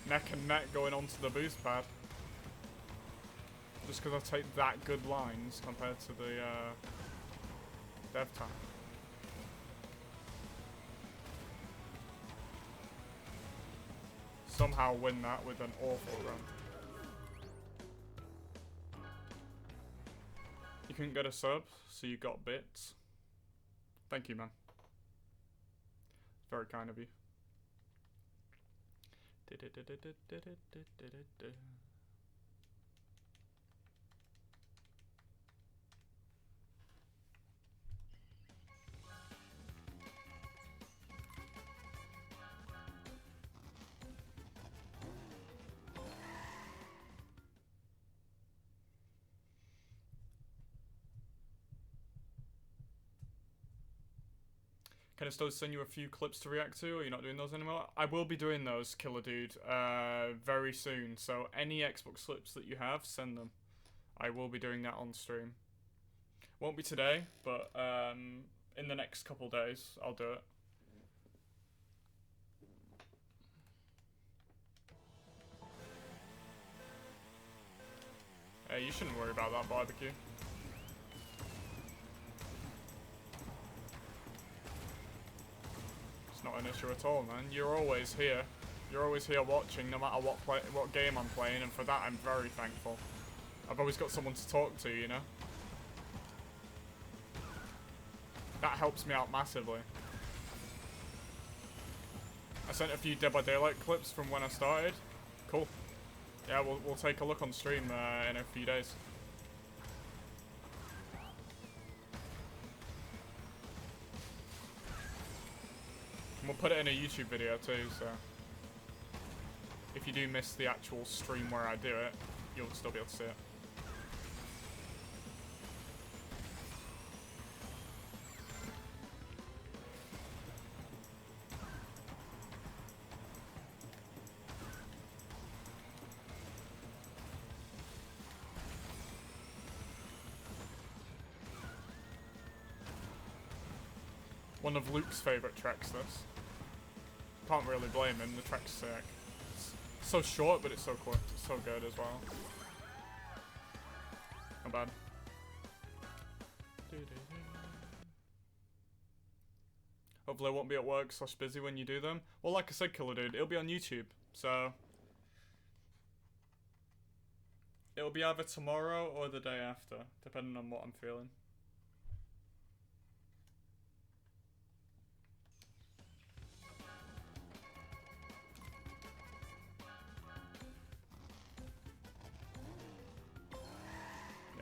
Speaker 1: Neck and neck going onto the boost pad. Just because I take that good lines compared to the dev time. Somehow win that with an awful run. You couldn't get a sub, so you got bits. Thank you, man. Very kind of you. Can I still send you a few clips to react to, or you're not doing those anymore? I will be doing those, Killer Dude, very soon. So any Xbox clips that you have, send them. I will be doing that on stream. Won't be today, but in the next couple days, I'll do it. Hey, you shouldn't worry about that barbecue. It's not an issue at all, man. You're always here. You're always here watching, no matter what game I'm playing, and for that I'm very thankful. I've always got someone to talk to, you know? That helps me out massively. I sent a few Dead by Daylight clips from when I started. Cool. Yeah, we'll take a look on stream in a few days. And we'll put it in a YouTube video too, so if you do miss the actual stream where I do it, you'll still be able to see it. One of Luke's favourite tracks, this. Can't really blame him, the track's sick. It's so short, but it's so quick. It's so good as well. Not bad. Hopefully I won't be at work / busy when you do them. Well, like I said, Killer Dude, it'll be on YouTube, so... It'll be either tomorrow or the day after, depending on what I'm feeling.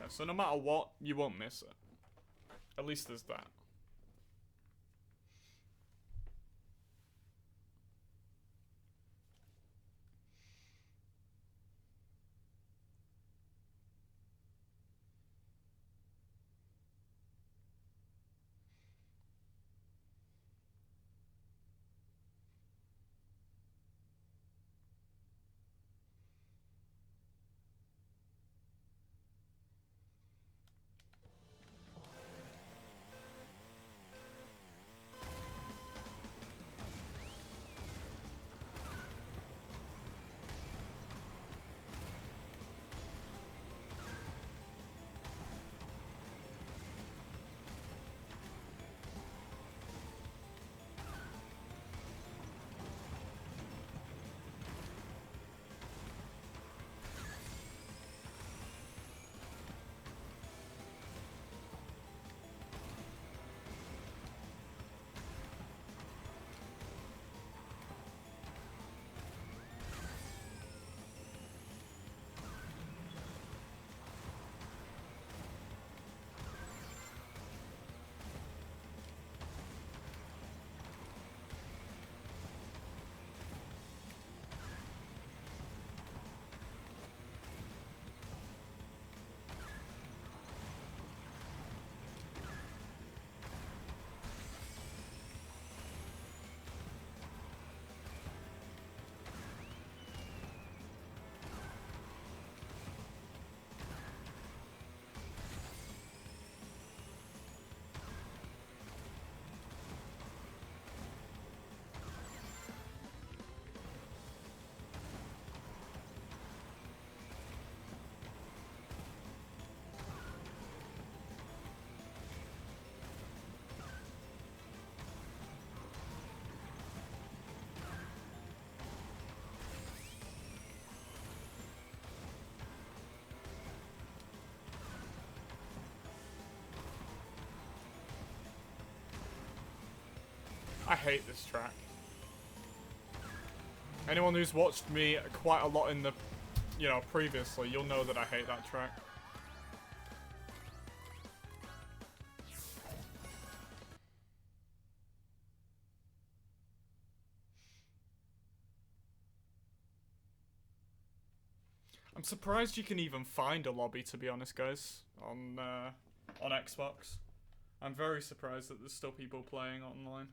Speaker 1: So no matter what, you won't miss it. At least there's that. I hate this track. Anyone who's watched me quite a lot in the, previously, you'll know that I hate that track. I'm surprised you can even find a lobby, to be honest, guys, on Xbox. I'm very surprised that there's still people playing online.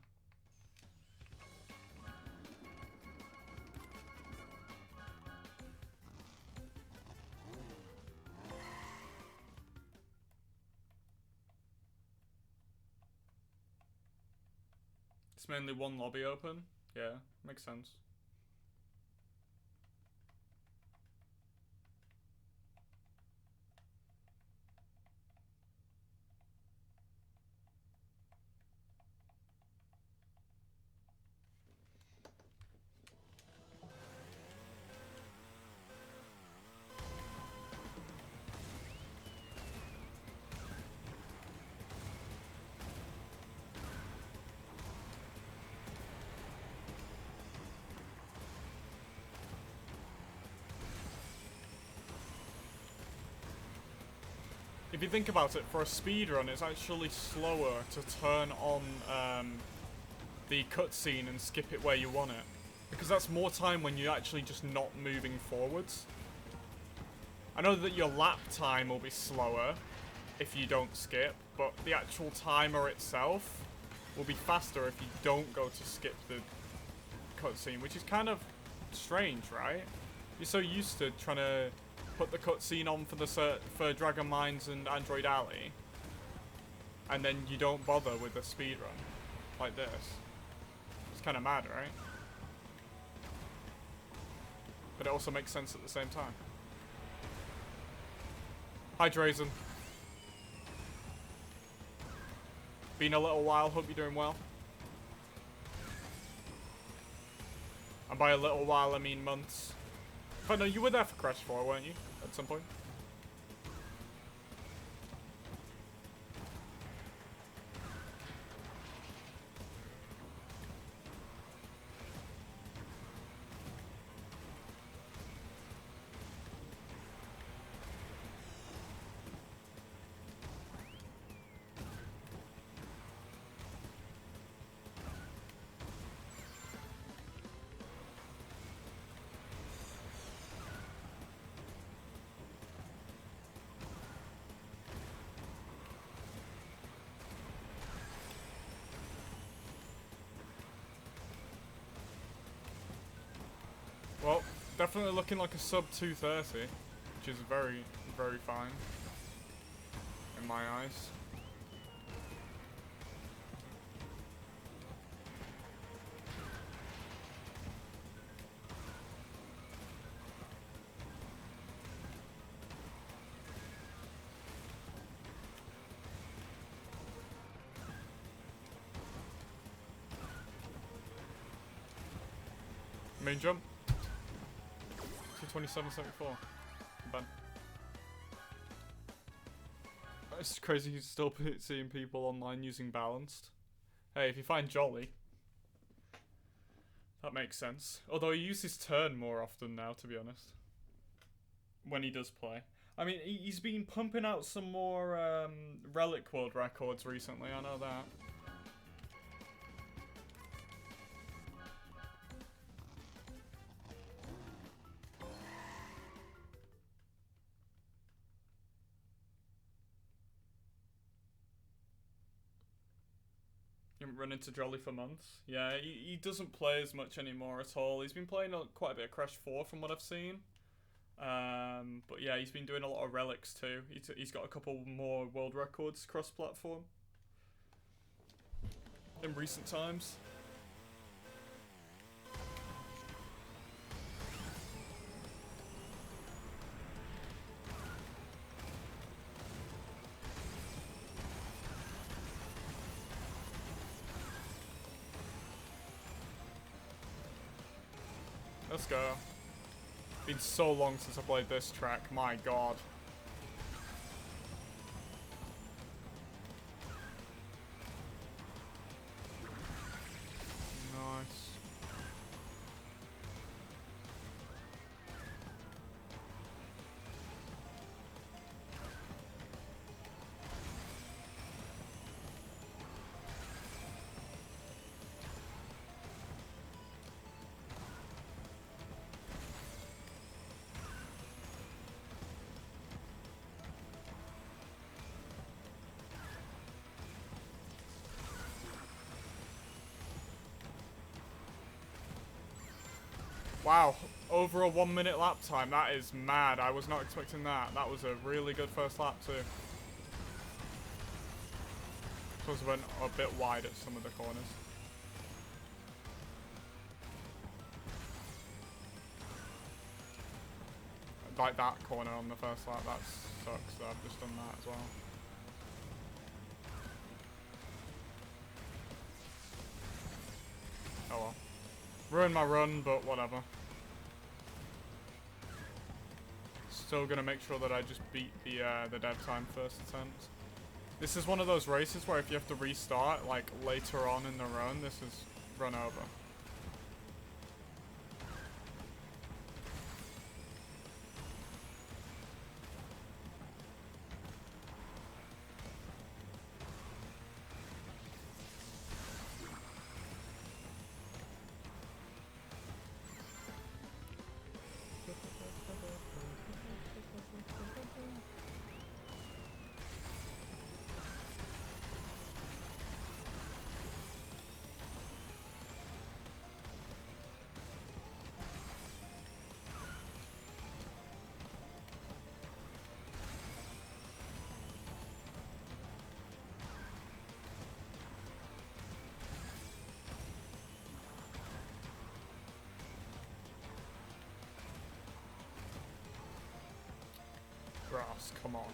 Speaker 1: It's mainly one lobby open. Yeah, makes sense. if you think about it, for a speedrun, it's actually slower to turn on the cutscene and skip it where you want it. Because that's more time when you're actually just not moving forwards. I know that your lap time will be slower if you don't skip, but the actual timer itself will be faster if you don't go to skip the cutscene, which is kind of strange, right? You're so used to trying to put the cutscene on for Dragon Mines and Android Alley, and then you don't bother with the speedrun like this. It's kind of mad, right? But it also makes sense at the same time. Hi, Drazen. Been a little while, hope you're doing well. And by a little while, I mean months. But no, you were there for Crash 4, weren't you? At some point? Well, definitely looking like a sub 230, which is very, very fine in my eyes. Main jump. 227.74. Bad. It's crazy he's still seeing people online using balanced. Hey, if you find Jolly, that makes sense. Although he uses turn more often now, to be honest. When he does play. I mean, he's been pumping out some more Relic World records recently, I know that. Run into Jolly for months. Yeah, he doesn't play as much anymore at all. He's been playing quite a bit of Crash 4 from what I've seen. But yeah, he's been doing a lot of Relics too. He's got a couple more world records cross-platform in recent times. Let's go. Been so long since I played this track, my god. Nice. Wow, over a 1 minute lap time, that is mad. I was not expecting that. That was a really good first lap too. Suppose I went a bit wide at some of the corners. Like that corner on the first lap, that sucks that I've just done that as well. Oh well. Ruined my run, but whatever. Still gonna make sure that I just beat the dev time first attempt. This is one of those races where if you have to restart, like later on in the run, this is run over. Ross, come on.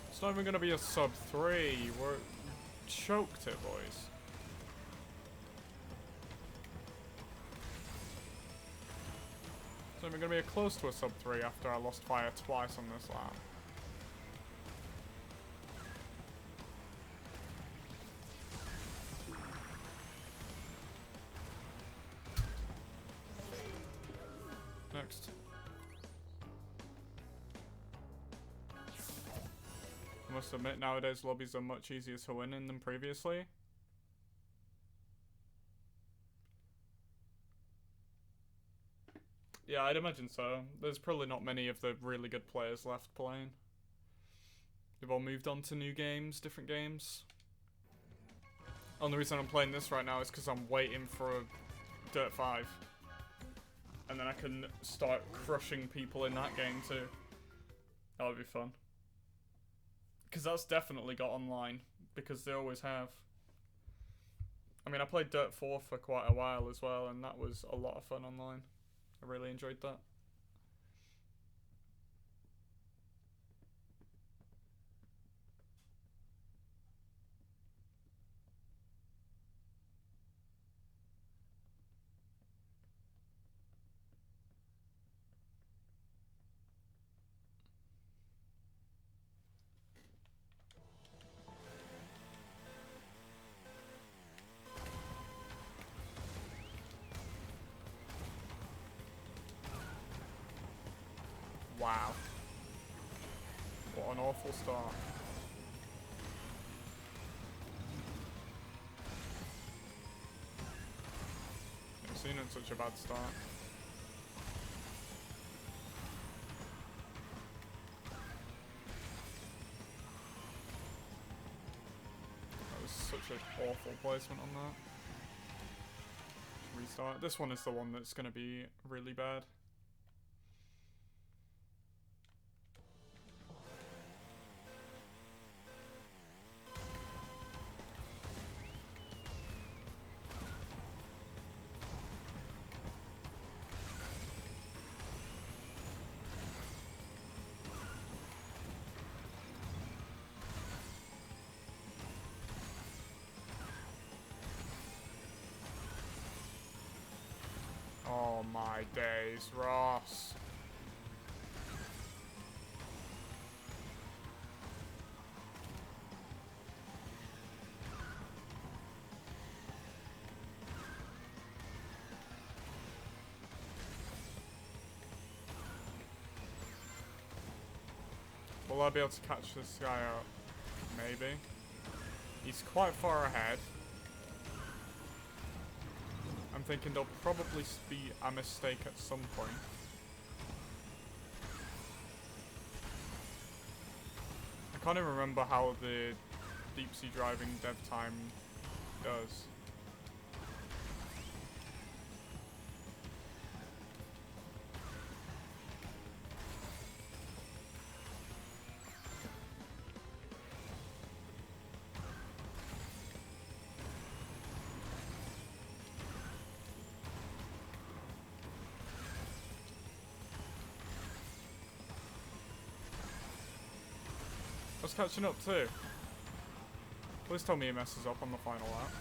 Speaker 1: It's not even gonna be a sub 3. We're choked it, boys. It's not even gonna be close to a sub 3 after I lost fire twice on this lap. Next. I must admit, nowadays lobbies are much easier to win in than previously. Yeah, I'd imagine so. There's probably not many of the really good players left playing. They've all moved on to new games, different games. Only reason I'm playing this right now is because I'm waiting for a Dirt 5. And then I can start crushing people in that game too. That would be fun. Because that's definitely got online. Because they always have. I mean, I played Dirt 4 for quite a while as well, and that was a lot of fun online. I really enjoyed that. Wow. What an awful start. Never seen it such a bad start. That was such an awful placement on that. Restart. This one is the one that's going to be really bad. Oh my days, Ross. Will I be able to catch this guy up? Maybe. He's quite far ahead. I'm thinking there'll probably be a mistake at some point. I can't even remember how the deep sea driving dev time does. I was catching up too. Please tell me he messes up on the final lap.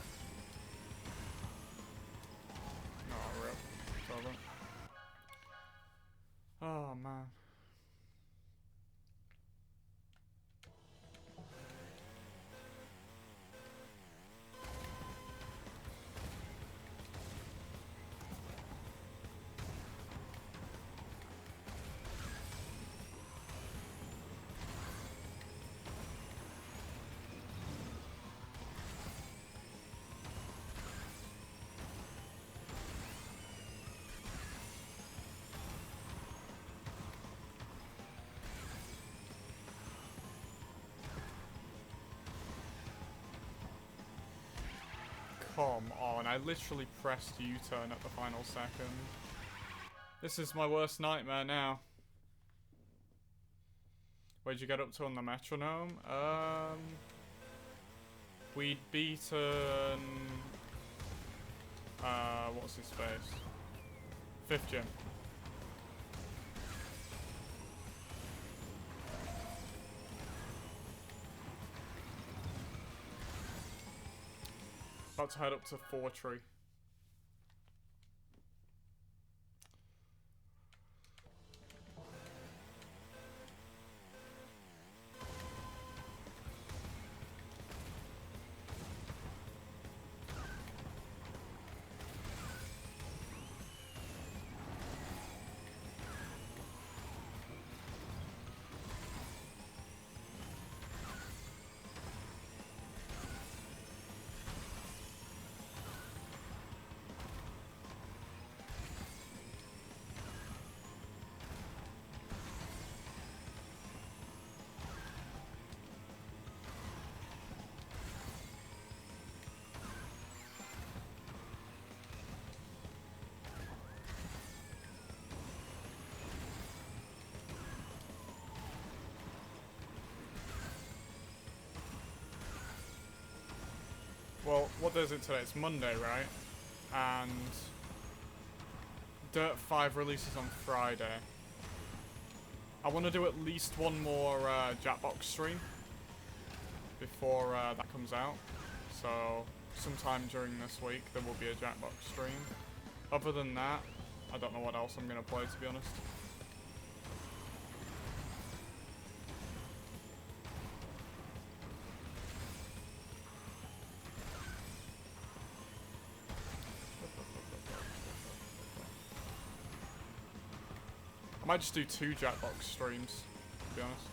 Speaker 1: Oh, rip. It's over. Oh, man. Come on, I literally pressed U-turn at the final second. This is my worst nightmare now. Where'd you get up to on the metronome? We'd beaten... what's his face? 5th Gym. About to head up to Fortree. Well, what day is it today? It's Monday, right? And Dirt 5 releases on Friday. I want to do at least one more Jackbox stream before that comes out. So, sometime during this week there will be a Jackbox stream. Other than that, I don't know what else I'm going to play, to be honest. I might just do 2 Jackbox streams, to be honest.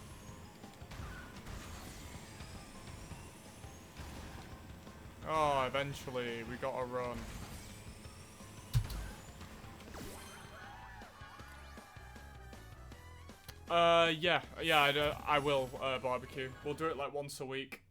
Speaker 1: Oh, eventually, we got a run. Yeah, I will barbecue. We'll do it like once a week.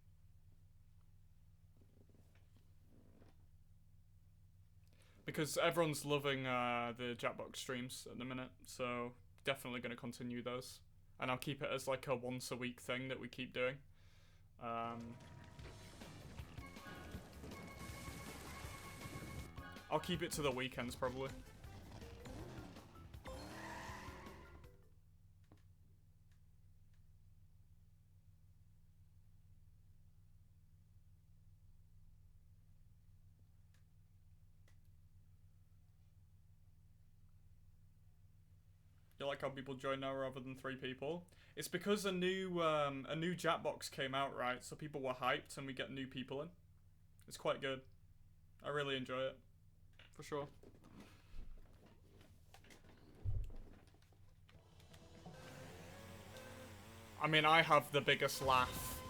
Speaker 1: Because everyone's loving the Jackbox streams at the minute, so definitely going to continue those. And I'll keep it as like a once a week thing that we keep doing. I'll keep it to the weekends probably. You like how people join now rather than 3 people? It's because a new Jackbox came out, right? So people were hyped and we get new people in. It's quite good. I really enjoy it. For sure. I mean, I have the biggest laugh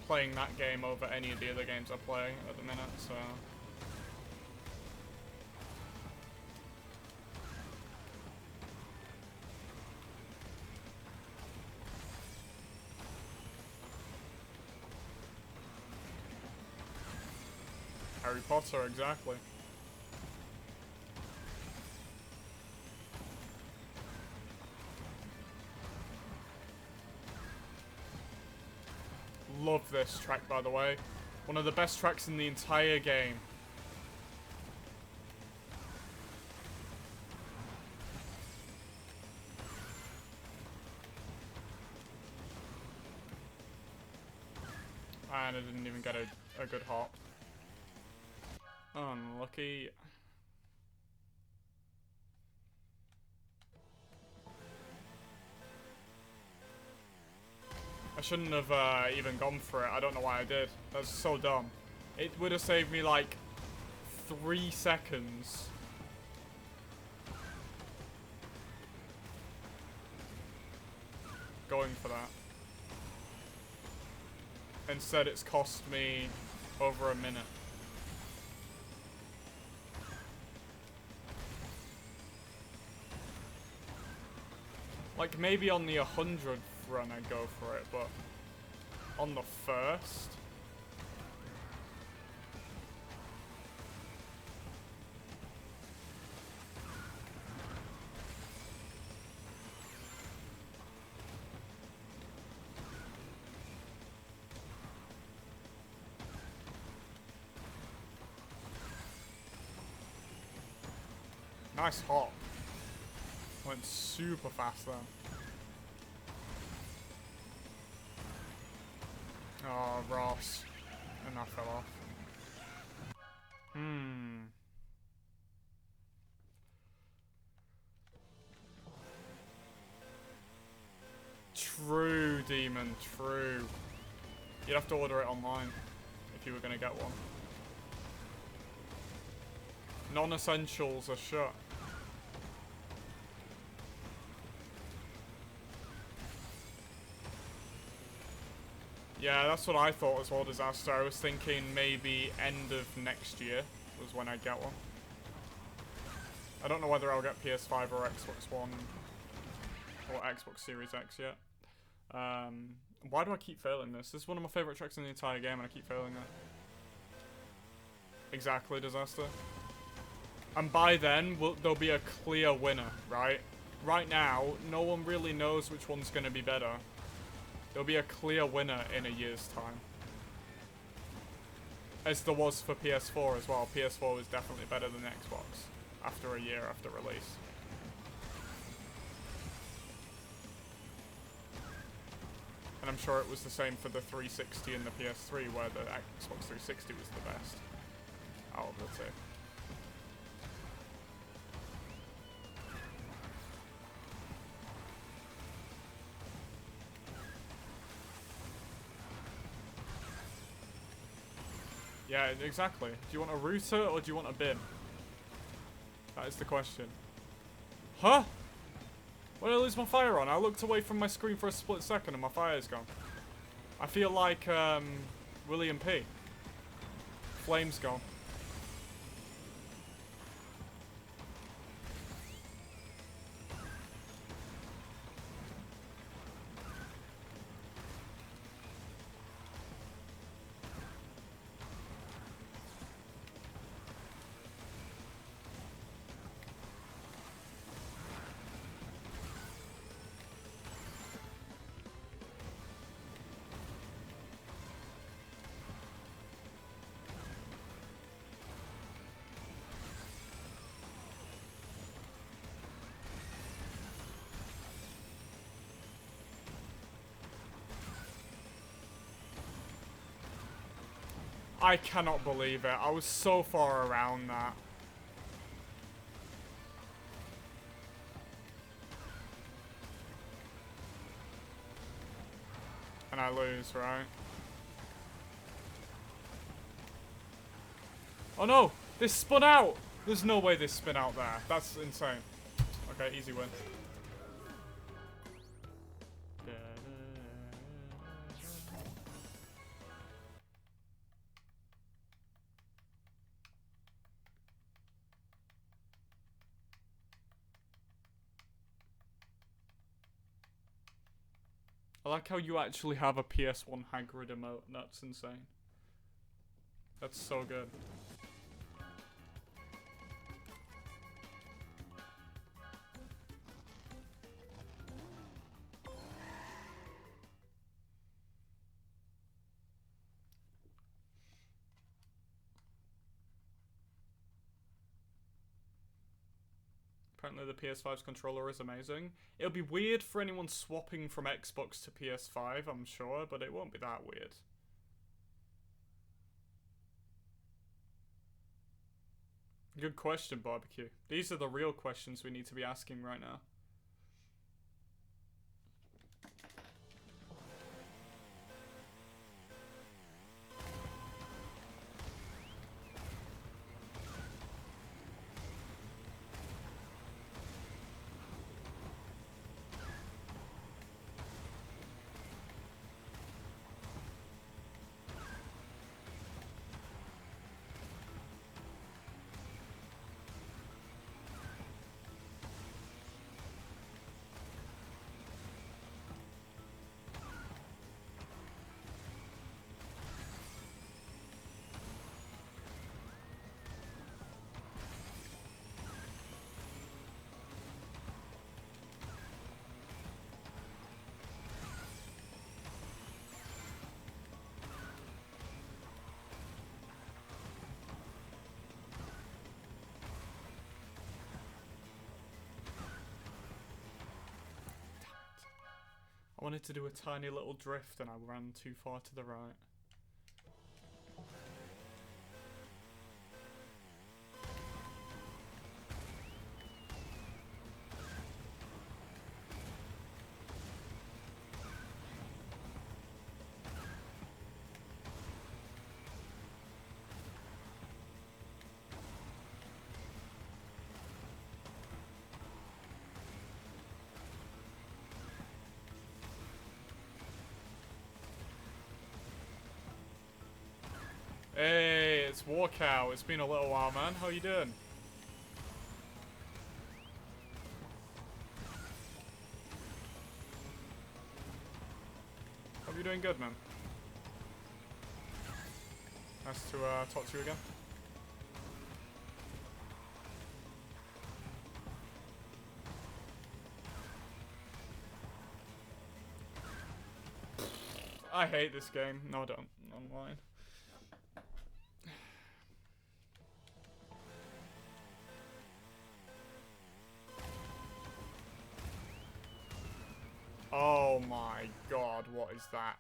Speaker 1: playing that game over any of the other games I play at the minute, so... Harry Potter, exactly. Love this track, by the way. One of the best tracks in the entire game. And I didn't even get a good hop. Unlucky. I shouldn't have even gone for it. I don't know why I did. That's so dumb. It would have saved me like 3 seconds. Going for that. Instead, it's cost me over a minute. Like, maybe on the 100th run I'd go for it, but on the first... Nice hop. Went super fast then. Oh, Ross. And that fell off. Hmm. True, Demon, true. You'd have to order it online if you were going to get one. Non-essentials are shut. Yeah, that's what I thought as well, Disaster. I was thinking maybe end of next year was when I'd get one. I don't know whether I'll get PS5 or Xbox One or Xbox Series X yet. Why do I keep failing this? This is one of my favourite tracks in the entire game and I keep failing it. Exactly, Disaster. And by then, there'll be a clear winner, right? Right now, no one really knows which one's going to be better. There'll be a clear winner in a year's time. As there was for PS4 as well. PS4 was definitely better than Xbox after a year after release. And I'm sure it was the same for the 360 and the PS3, where the Xbox 360 was the best out of the two. Yeah, exactly. Do you want a router or do you want a bin? That is the question. Huh? When did I lose my fire on? I looked away from my screen for a split second and my fire's gone. I feel like William P. Flame's gone. I cannot believe it. I was so far around that. And I lose, right? Oh no! This spun out! There's no way this spun out there. That's insane. Okay, easy win. I like how you actually have a PS1 Hagrid emote. That's insane. That's so good. Apparently the PS5's controller is amazing. It'll be weird for anyone swapping from Xbox to PS5, I'm sure, but it won't be that weird. Good question, Barbecue. These are the real questions we need to be asking right now. I wanted to do a tiny little drift and I ran too far to the right. Hey, it's Warcow. It's been a little while, man. How you doing? Hope you're doing good, man. Nice to talk to you again. I hate this game. No, I don't. Online. Oh my god, what is that?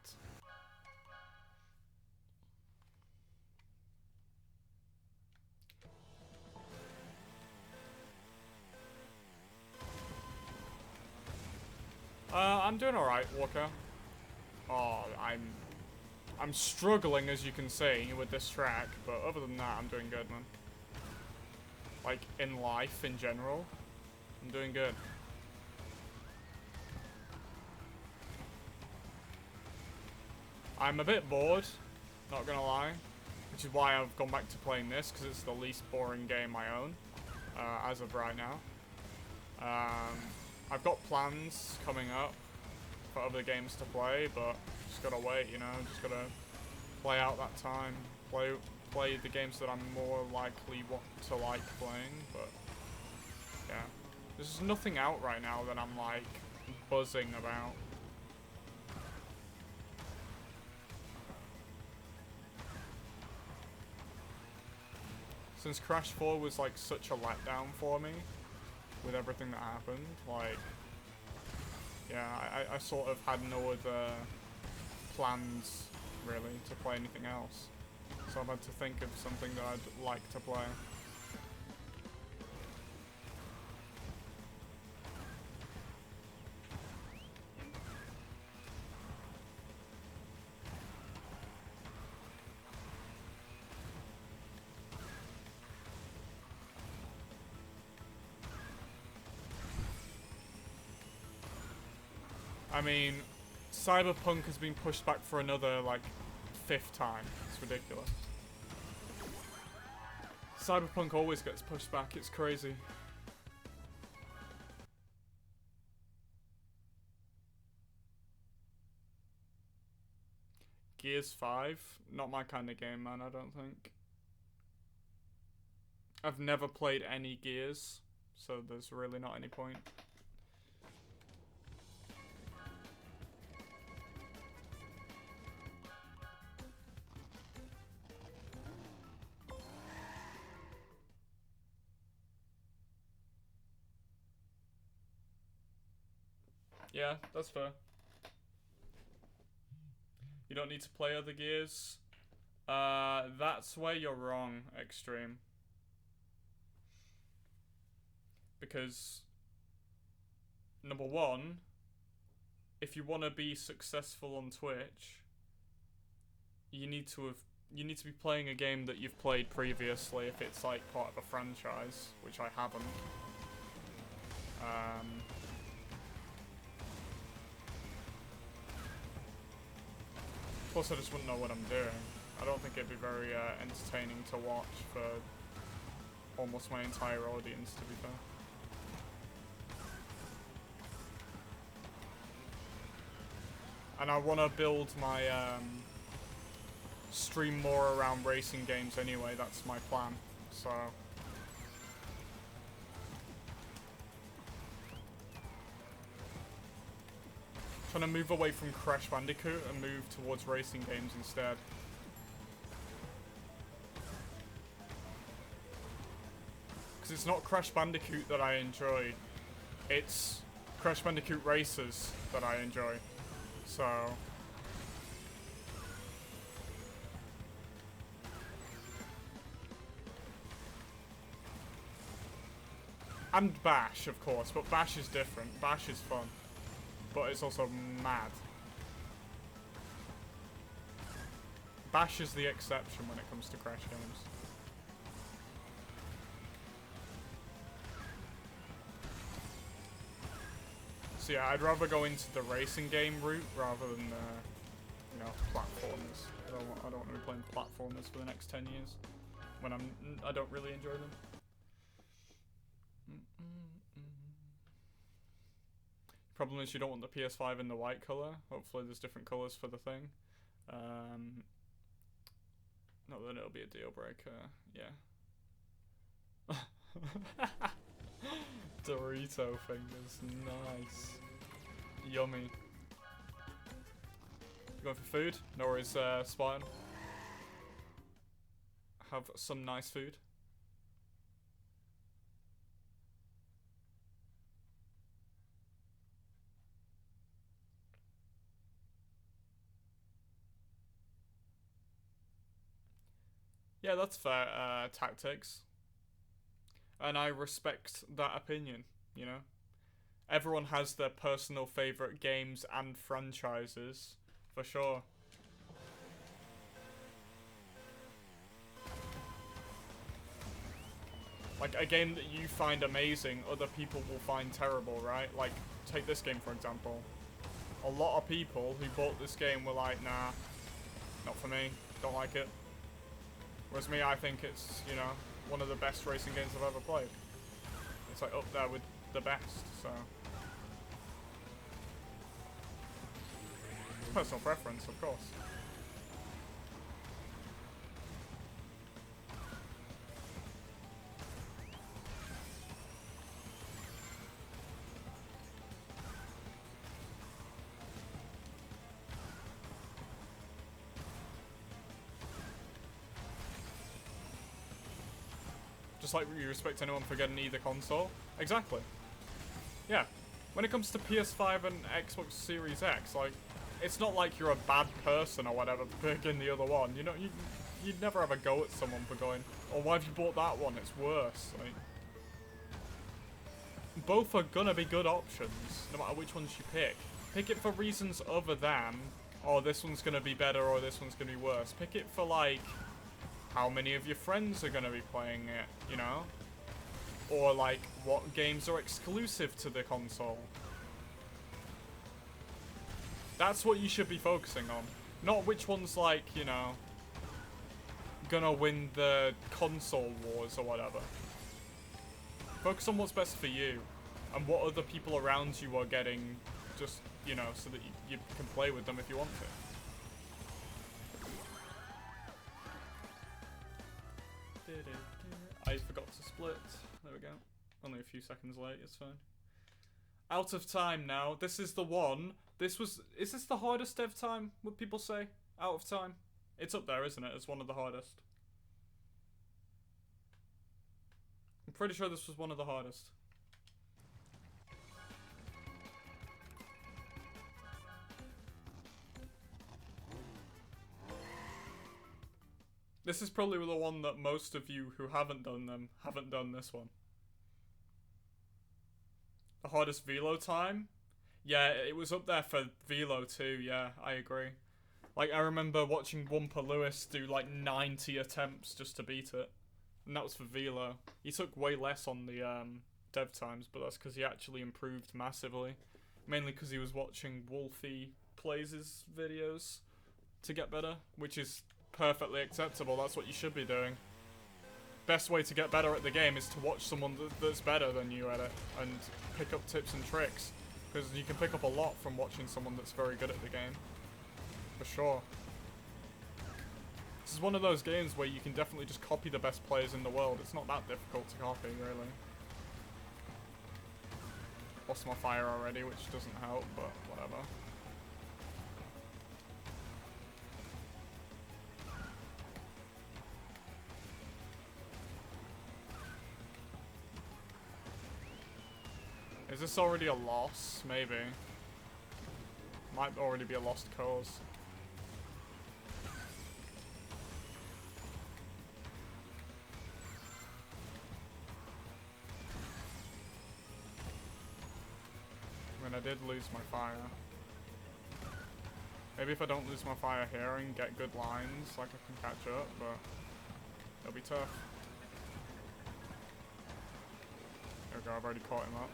Speaker 1: I'm doing alright, Walker. Oh, I'm struggling, as you can see, with this track, but other than that, I'm doing good, man. Like, in life, in general, I'm doing good. I'm a bit bored, not gonna lie, which is why I've gone back to playing this, because it's the least boring game I own, as of right now. I've got plans coming up for other games to play, but just gotta wait, you know, just gotta play out that time, play the games that I'm more likely to like playing, but yeah. There's nothing out right now that I'm like buzzing about. Since Crash 4 was like such a letdown for me with everything that happened, like, yeah, I sort of had no other plans really to play anything else. So I've had to think of something that I'd like to play. I mean, Cyberpunk has been pushed back for another, like, 5th time. It's ridiculous. Cyberpunk always gets pushed back, it's crazy. Gears 5? Not my kind of game, man, I don't think. I've never played any Gears, so there's really not any point. Yeah, that's fair. You don't need to play other Gears. That's where you're wrong, Extreme. Because, number one, if you want to be successful on Twitch, you need to be playing a game that you've played previously if it's like part of a franchise, which I haven't. Plus, I just wouldn't know what I'm doing. I don't think it'd be very entertaining to watch for almost my entire audience, to be fair. And I want to build my stream more around racing games anyway, that's my plan, so... Trying to move away from Crash Bandicoot and move towards racing games instead. Because it's not Crash Bandicoot that I enjoy, it's Crash Bandicoot Racers that I enjoy, so... And Bash, of course, but Bash is different. Bash is fun. But it's also mad. Bash is the exception when it comes to Crash games. So yeah, I'd rather go into the racing game route rather than you know, platformers. I don't want to be playing platformers for the next 10 years when I don't really enjoy them. Problem is you don't want the PS5 in the white color. Hopefully there's different colors for the thing. Not that it'll be a deal breaker. Yeah. Dorito fingers, nice. Yummy. You going for food? No worries, Spartan. Have some nice food. Yeah, that's fair, tactics. And I respect that opinion, you know? Everyone has their personal favourite games and franchises, for sure. Like, a game that you find amazing, other people will find terrible, right? Like, take this game, for example. A lot of people who bought this game were like, nah, not for me, don't like it. Whereas me, I think it's, you know, one of the best racing games I've ever played. It's like up there with the best, so. Personal preference, of course. Just like you respect anyone for getting either console. Exactly. Yeah. When it comes to PS5 and Xbox Series X, like, it's not like you're a bad person or whatever for picking the other one. You know, you'd never have a go at someone for going, oh, why have you bought that one? It's worse. Like, both are gonna be good options, no matter which ones you pick. Pick it for reasons other than, oh, this one's gonna be better or this one's gonna be worse. Pick it for, like, how many of your friends are gonna be playing it, you know? Or, like, what games are exclusive to the console. That's what you should be focusing on. Not which one's, like, you know, gonna win the console wars or whatever. Focus on what's best for you and what other people around you are getting, just, you know, so that you can play with them if you want to. I forgot to split. There we go. Only a few seconds late, it's fine. Out of time now. This is the one. Is this the hardest dev time, would people say? Out of time? It's up there, isn't it? It's one of the hardest. I'm pretty sure this was one of the hardest. This is probably the one that most of you who haven't done them haven't done this one. The hardest velo time? Yeah, it was up there for velo too, yeah, I agree. Like, I remember watching Wumpa Lewis do like 90 attempts just to beat it. And that was for velo. He took way less on the dev times, but that's because he actually improved massively. Mainly because he was watching Wolfie Plays' videos to get better, which is perfectly acceptable. That's what you should be doing. Best way to get better at the game is to watch someone that's better than you at it and pick up tips and tricks, because you can pick up a lot from watching someone that's very good at the game, for sure. This is one of those games where you can definitely just copy the best players in the world. It's not that difficult to copy, really. Lost my fire already, which doesn't help, but whatever. Is this already a loss? Maybe. Might already be a lost cause. I mean, I did lose my fire. Maybe if I don't lose my fire here and get good lines, like I can catch up, but it'll be tough. There we go, I've already caught him up.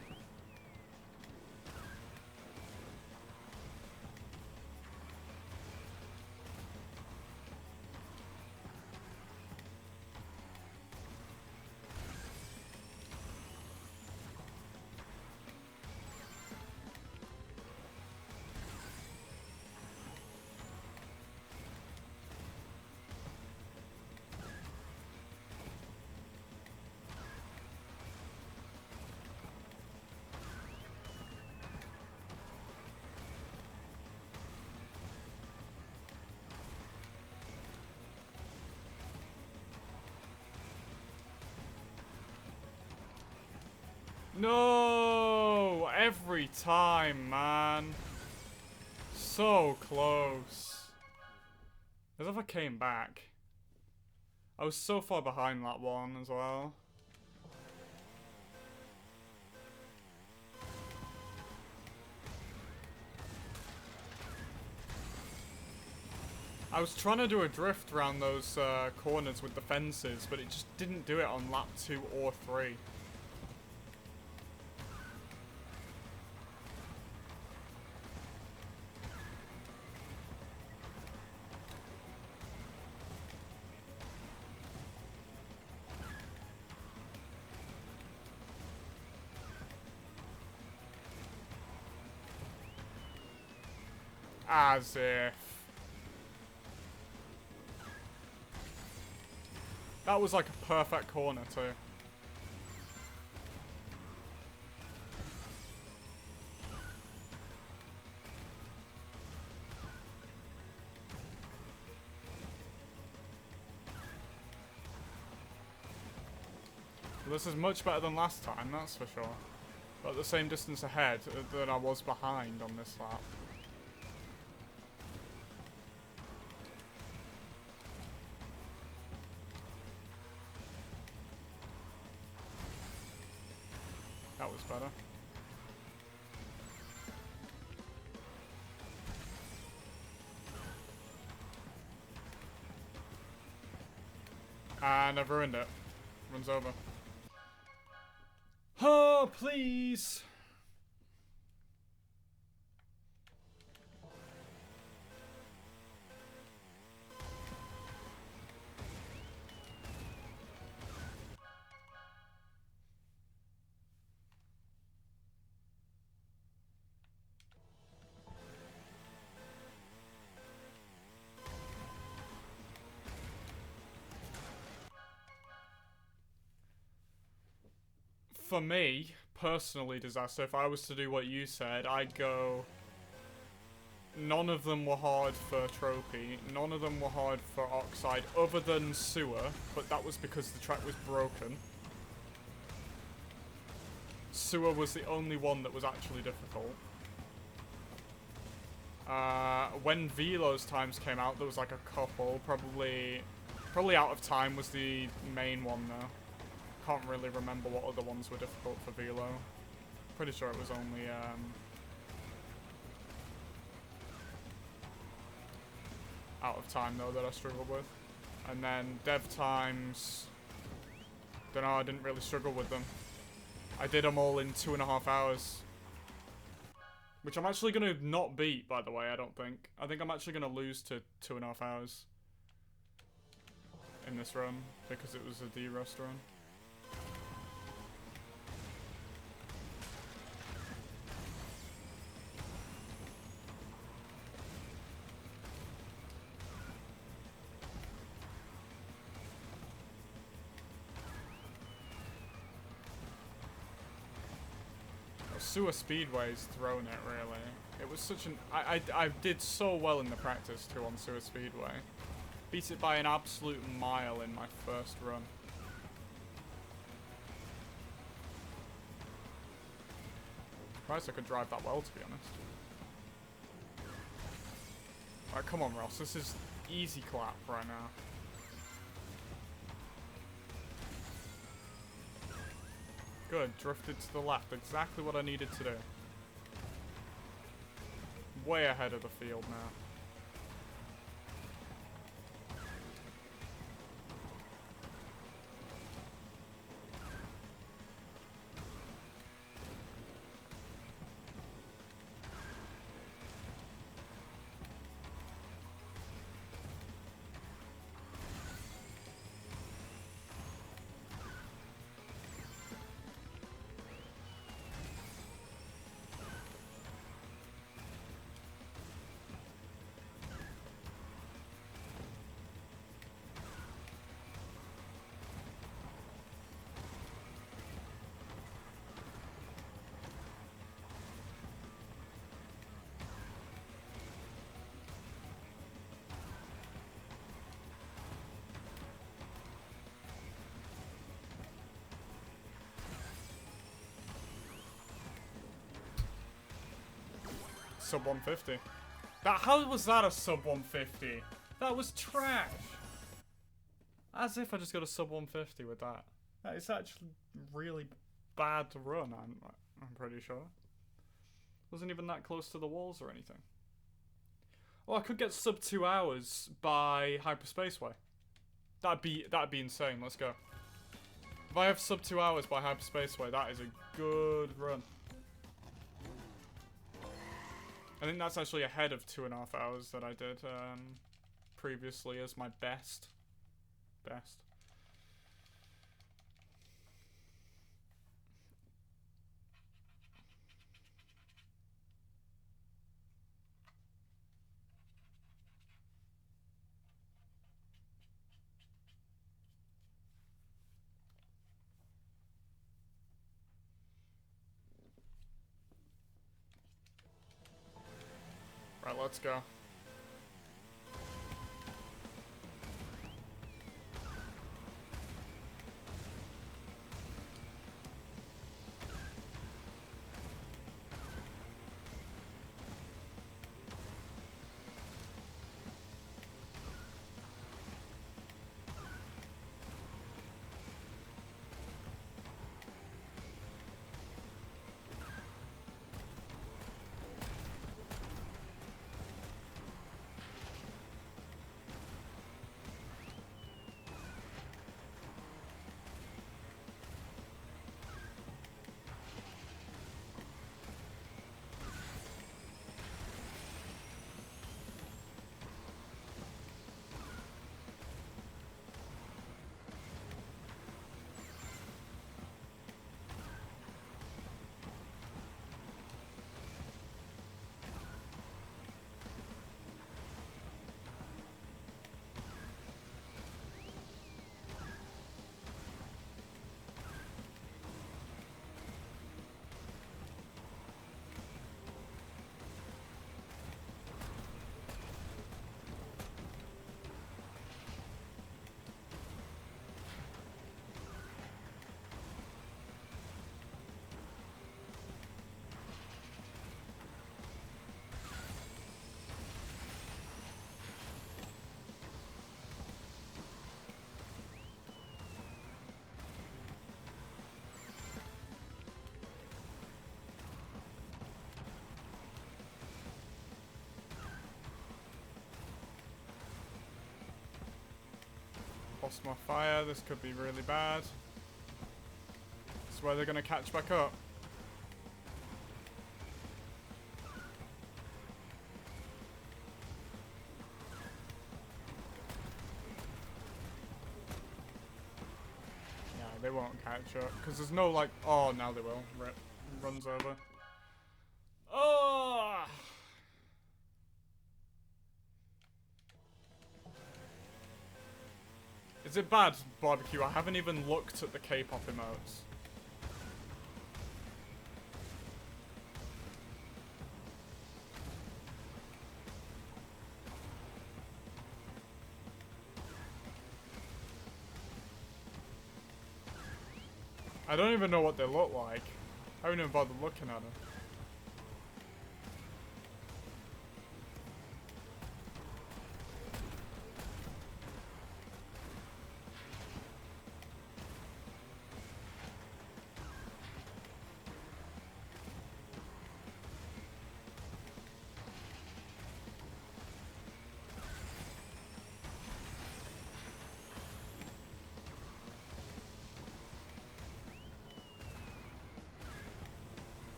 Speaker 1: No! Every time, man. So close. As if I came back. I was so far behind that one as well. I was trying to do a drift around those corners with the fences, but it just didn't do it on lap 2 or 3. As if. That was like a perfect corner too. This is much better than last time, that's for sure. But at the same distance ahead that I was behind on this lap. That was better. And I've ruined it. Runs over. Oh, please! For me, personally, Disaster, if I was to do what you said, I'd go... None of them were hard for Trophy, none of them were hard for Oxide, other than Sewer, but that was because the track was broken. Sewer was the only one that was actually difficult. When Velo's times came out, there was like a couple, probably Out of Time was the main one though. Can't really remember what other ones were difficult for Velo. Pretty sure it was only Out of Time though that I struggled with. And then Dev Times, don't know, I didn't really struggle with them. I did them all in 2.5 hours. Which I'm actually going to not beat, by the way, I don't think. I think I'm actually going to lose to 2.5 hours in this run, because it was a D-Rust run. Sewer Speedway's thrown it, really. It was such an... I did so well in the practice, too, on Sewer Speedway. Beat it by an absolute mile in my first run. Surprised I could drive that well, to be honest. Alright, come on, Ross. This is easy clap right now. Good, drifted to the left. Exactly what I needed to do. Way ahead of the field now. sub 150. How was that a sub 150? That was trash. As if I just got a sub 150 with that. That is actually really bad to run, I'm pretty sure. Wasn't even that close to the walls or anything. Oh, I could get sub 2 hours by Hyperspaceway. That'd be insane. Let's go. If I have sub 2 hours by Hyperspaceway, that is a good run. I think that's actually ahead of 2.5 hours that I did previously as my best. Right, let's go. Lost my fire. This could be really bad. This is where they're going to catch back up. Yeah, they won't catch up. Because there's no like... Oh, now they will. Rip. Runs over. Oh! Is it bad, Barbecue? I haven't even looked at the K-pop emotes. I don't even know what they look like. I haven't even bothered looking at them.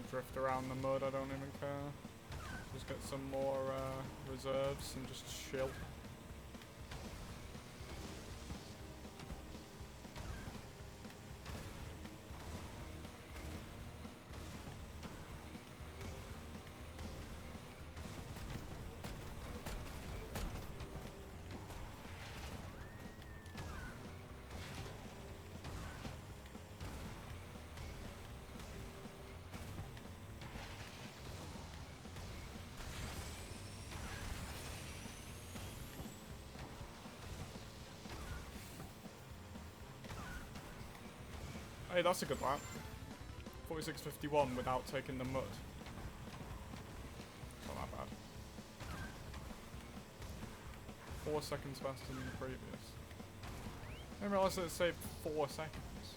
Speaker 1: Drift around the mud, I don't even care. Just get some more reserves and just chill. Hey, that's a good lap. 46.51 without taking the mud. Not that bad. 4 seconds faster than the previous. I didn't realise that it saved 4 seconds.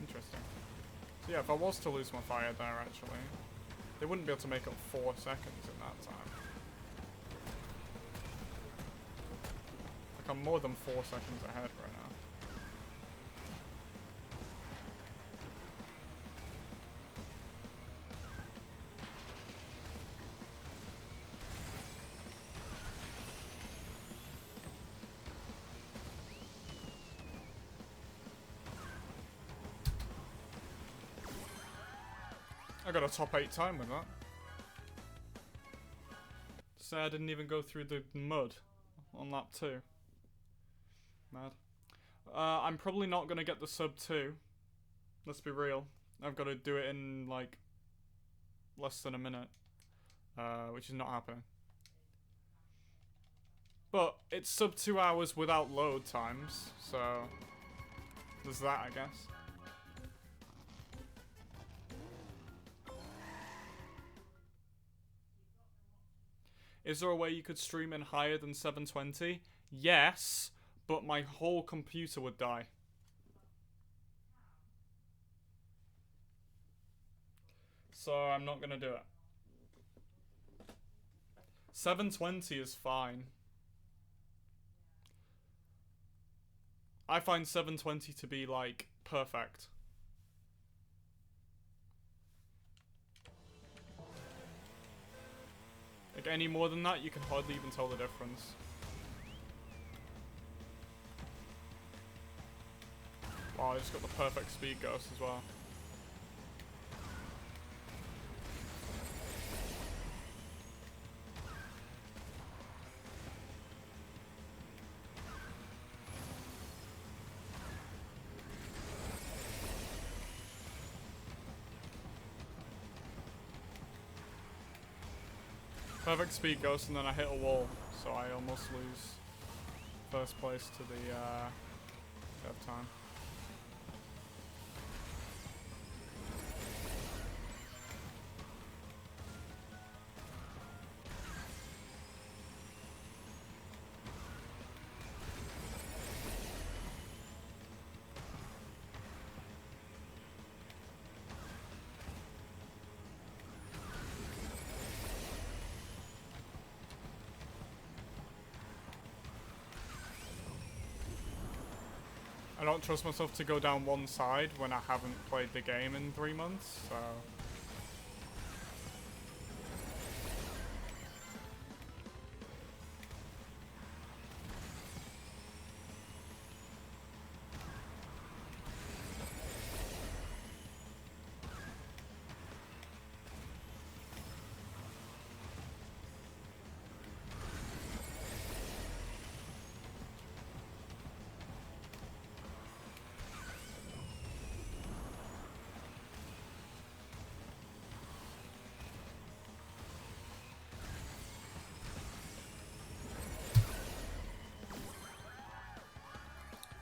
Speaker 1: Interesting. So yeah, if I was to lose my fire there actually, they wouldn't be able to make up 4 seconds in that time. Like I'm more than 4 seconds ahead right now. I got a top 8 time with that. So I didn't even go through the mud on lap 2. Mad. I'm probably not going to get the sub 2. Let's be real. I've got to do it in like less than a minute. Which is not happening. But it's sub 2 hours without load times. So there's that, I guess. Is there a way you could stream in higher than 720? Yes, but my whole computer would die. So I'm not gonna do it. 720 is fine. I find 720 to be like perfect. Like any more than that, you can hardly even tell the difference. Wow, I just got the perfect speed ghost as well. Perfect speed ghost and then I hit a wall, so I almost lose first place to the dev time. I don't trust myself to go down one side when I haven't played the game in 3 months, so...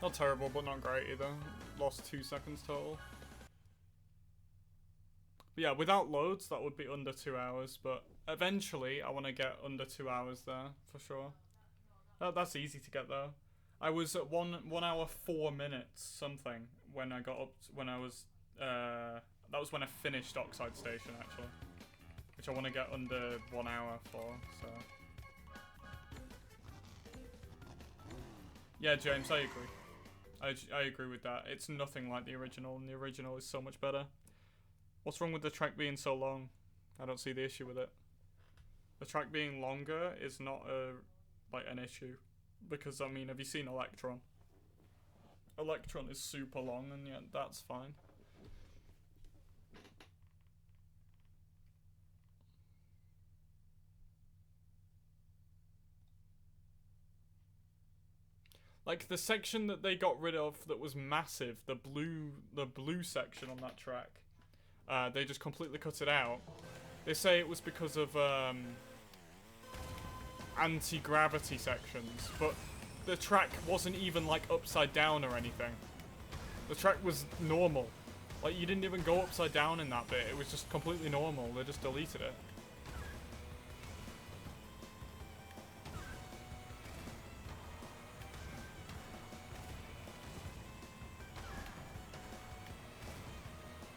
Speaker 1: Not terrible, but not great either. Lost 2 seconds total. But yeah, without loads, that would be under 2 hours. But eventually, I want to get under 2 hours there, for sure. That's easy to get, though. I was at 1 hour 4 minutes something when I got up, when I was, that was when I finished Oxide Station, actually. Which I want to get under 1 hour for, so. Yeah, James, I agree. I agree with that. It's nothing like the original, and the original is so much better. What's wrong with the track being so long? I don't see the issue with it. The track being longer is not an issue. Because, I mean, have you seen Electron? Electron is super long, and yet that's fine. Like the section that they got rid of that was massive, the blue section on that track, they just completely cut it out. They say it was because of anti-gravity sections, but the track wasn't even like upside down or anything. The track was normal. Like, you didn't even go upside down in that bit. It was just completely normal. They just deleted it.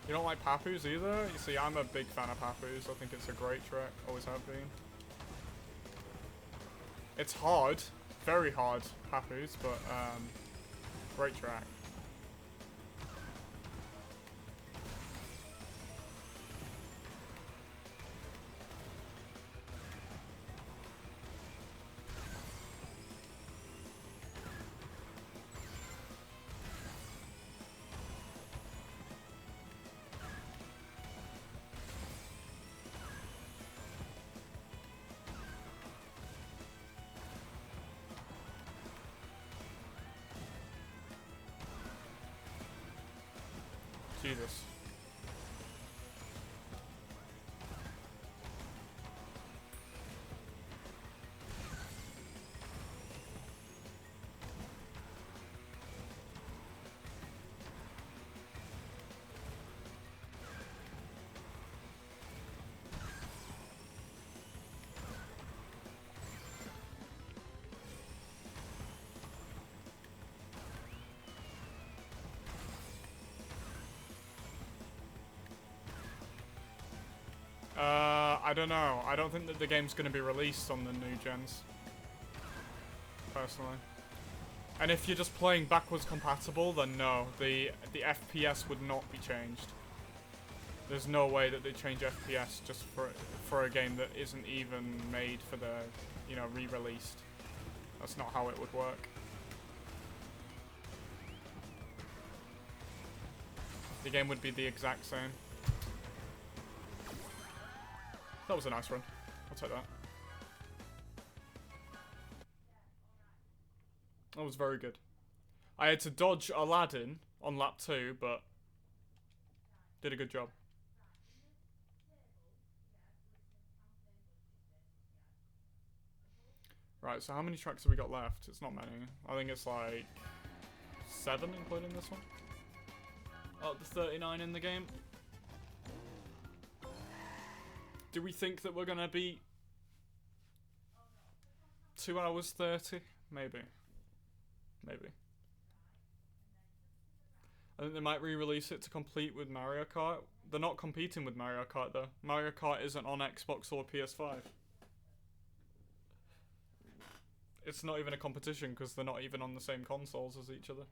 Speaker 1: You don't like Papoose either? You see, I'm a big fan of Papoose. I think it's a great track. Always have been. It's hard. Very hard, Papoose, but, great track. Jesus. I don't know. I don't think that the game's going to be released on the new gens. Personally. And if you're just playing backwards compatible, then no. The FPS would not be changed. There's no way that they change FPS just for a game that isn't even made for the, you know, re-released. That's not how it would work. The game would be the exact same. That was a nice run. I'll take that. That was very good. I had to dodge Aladdin on lap 2, but did a good job. Right, so how many tracks have we got left? It's not many. I think it's like 7, including this one. Oh, the 39 in the game. Do we think that we're gonna beat 2 hours 30? Maybe. Maybe. I think they might re-release it to compete with Mario Kart. They're not competing with Mario Kart though. Mario Kart isn't on Xbox or PS5. It's not even a competition because they're not even on the same consoles as each other.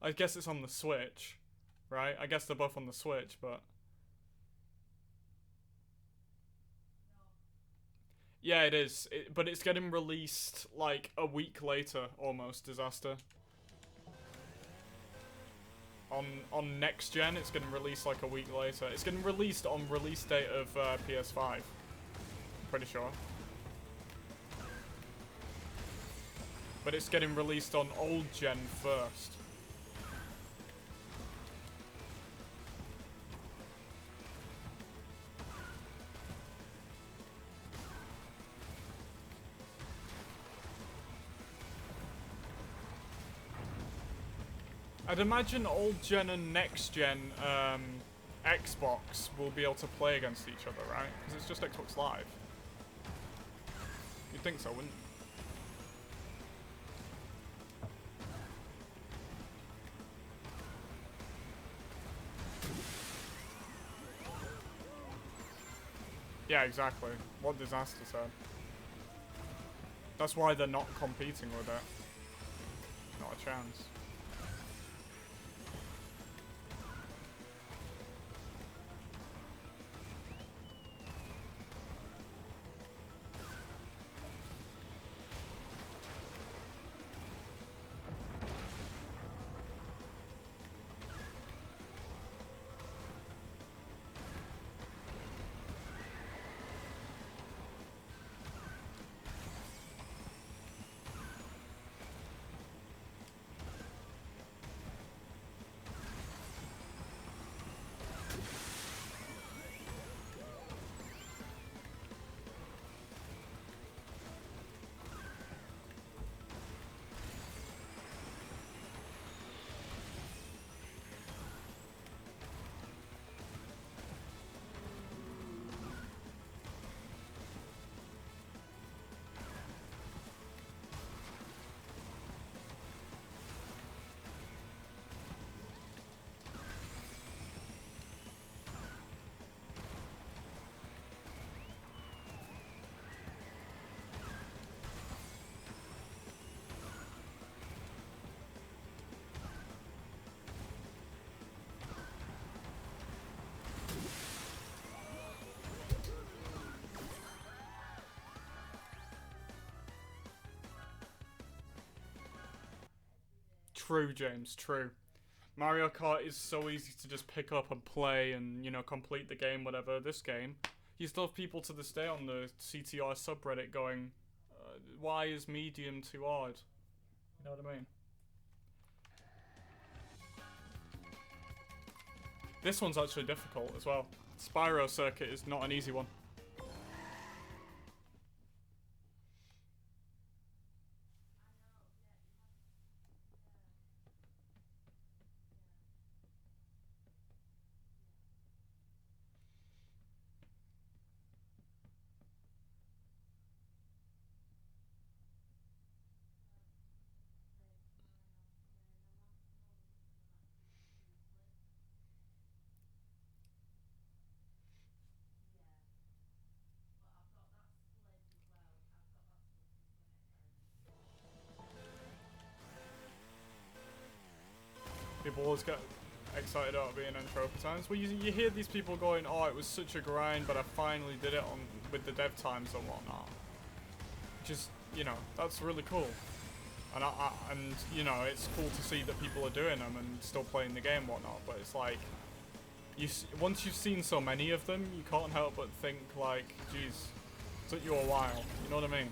Speaker 1: I guess it's on the Switch, right? I guess they're both on the Switch, but... Yeah, it is. But it's getting released like a week later, almost. Disaster. On next gen, it's getting released like a week later. It's getting released on release date of PS5. I'm pretty sure. But it's getting released on old gen first. I'd imagine old gen and next gen Xbox will be able to play against each other, right? Because it's just Xbox Live. You'd think so, wouldn't you? Yeah, exactly. What Disaster said. That's why they're not competing with it. Not a chance. True, James, true. Mario Kart is so easy to just pick up and play and, you know, complete the game, whatever. This game, you still have people to this day on the CTR subreddit going, why is medium too hard? You know what I mean? This one's actually difficult as well. Spyro Circuit is not an easy one. People always get excited about being on trophy times. Well, you hear these people going, "Oh, it was such a grind, but I finally did it on with the dev times and whatnot." Just, you know, that's really cool. And you know, it's cool to see that people are doing them and still playing the game and whatnot. But it's like, once you've seen so many of them, you can't help but think like, geez, it took you a while. You know what I mean?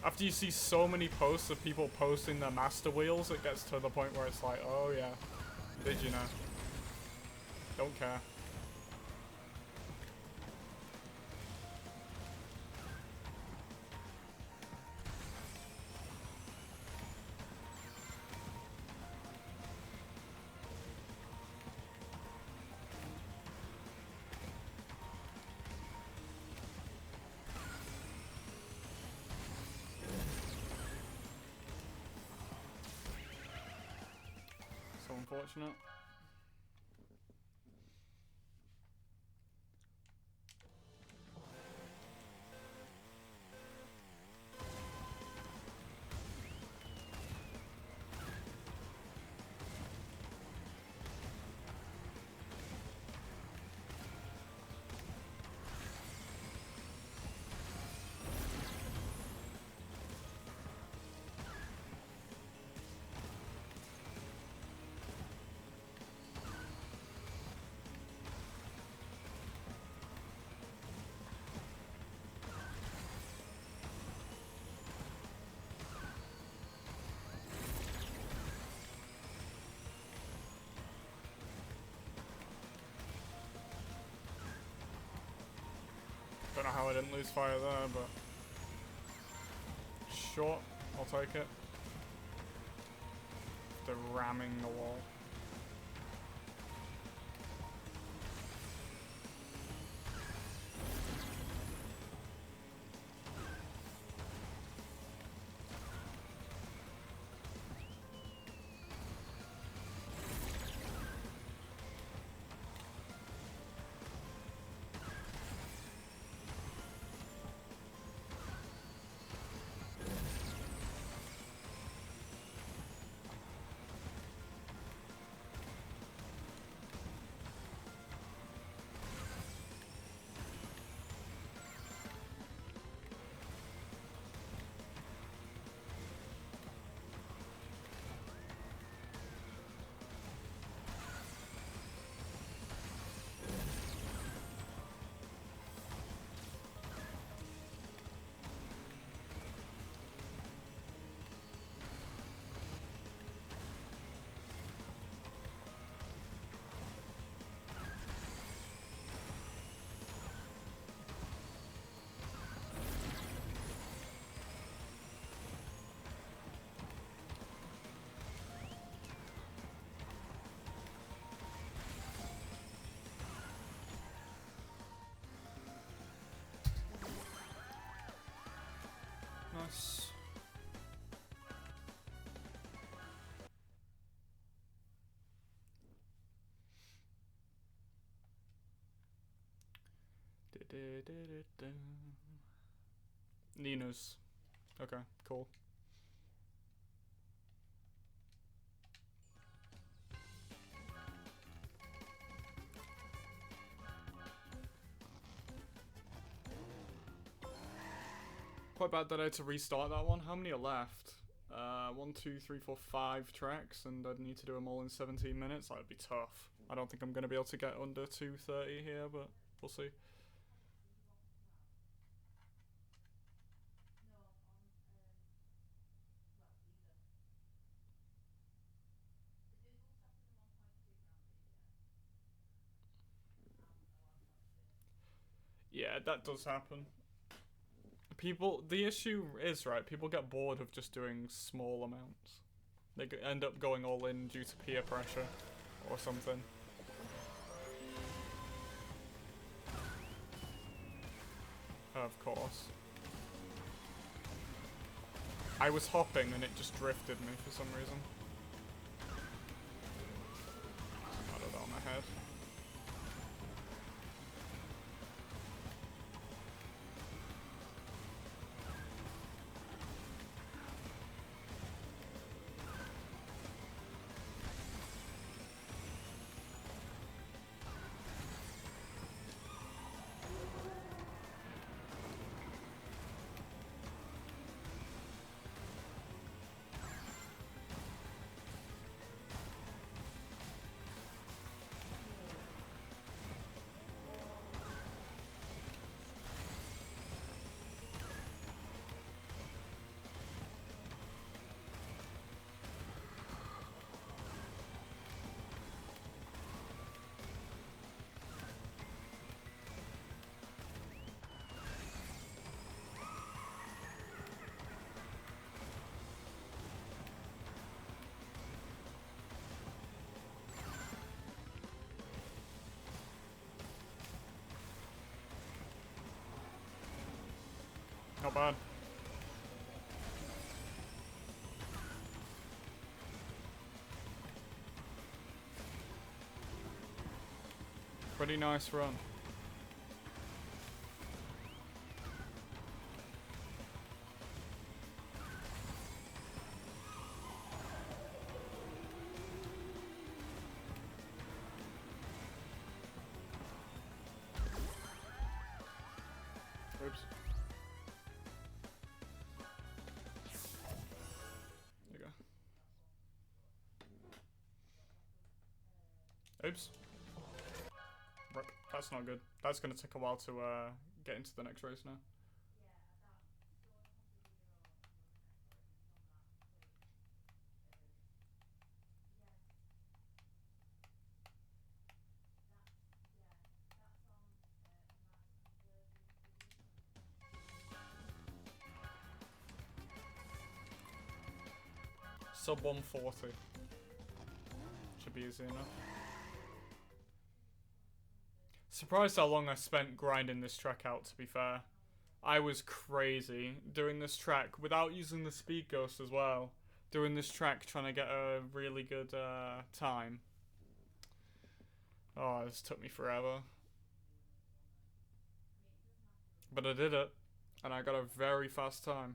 Speaker 1: After you see so many posts of people posting their master wheels, it gets to the point where it's like, oh yeah, did you know? Don't care. So unfortunate. Don't know how I didn't lose fire there, but sure, I'll take it. After ramming the wall. Nice. Nino's. Okay, cool. Quite bad that I had to restart that one. How many are left? 1, 2, 3, 4, 5 tracks, and I'd need to do them all in 17 minutes. That would be tough. I don't think I'm going to be able to get under 2:30 here, but we'll see. Yeah, that does happen. The issue is, right, people get bored of just doing small amounts. They end up going all in due to peer pressure or something. Of course. I was hopping and it just drifted me for some reason. I don't know, on my head. Not bad. Pretty nice run. Oops. There you go. Oops. Rip. That's not good. That's gonna take a while to get into the next race now. Sub 140. Should be easy enough. Surprised how long I spent grinding this track out, to be fair. I was crazy doing this track without using the speed ghost as well. Doing this track trying to get a really good time. Oh, this took me forever. But I did it, and I got a very fast time.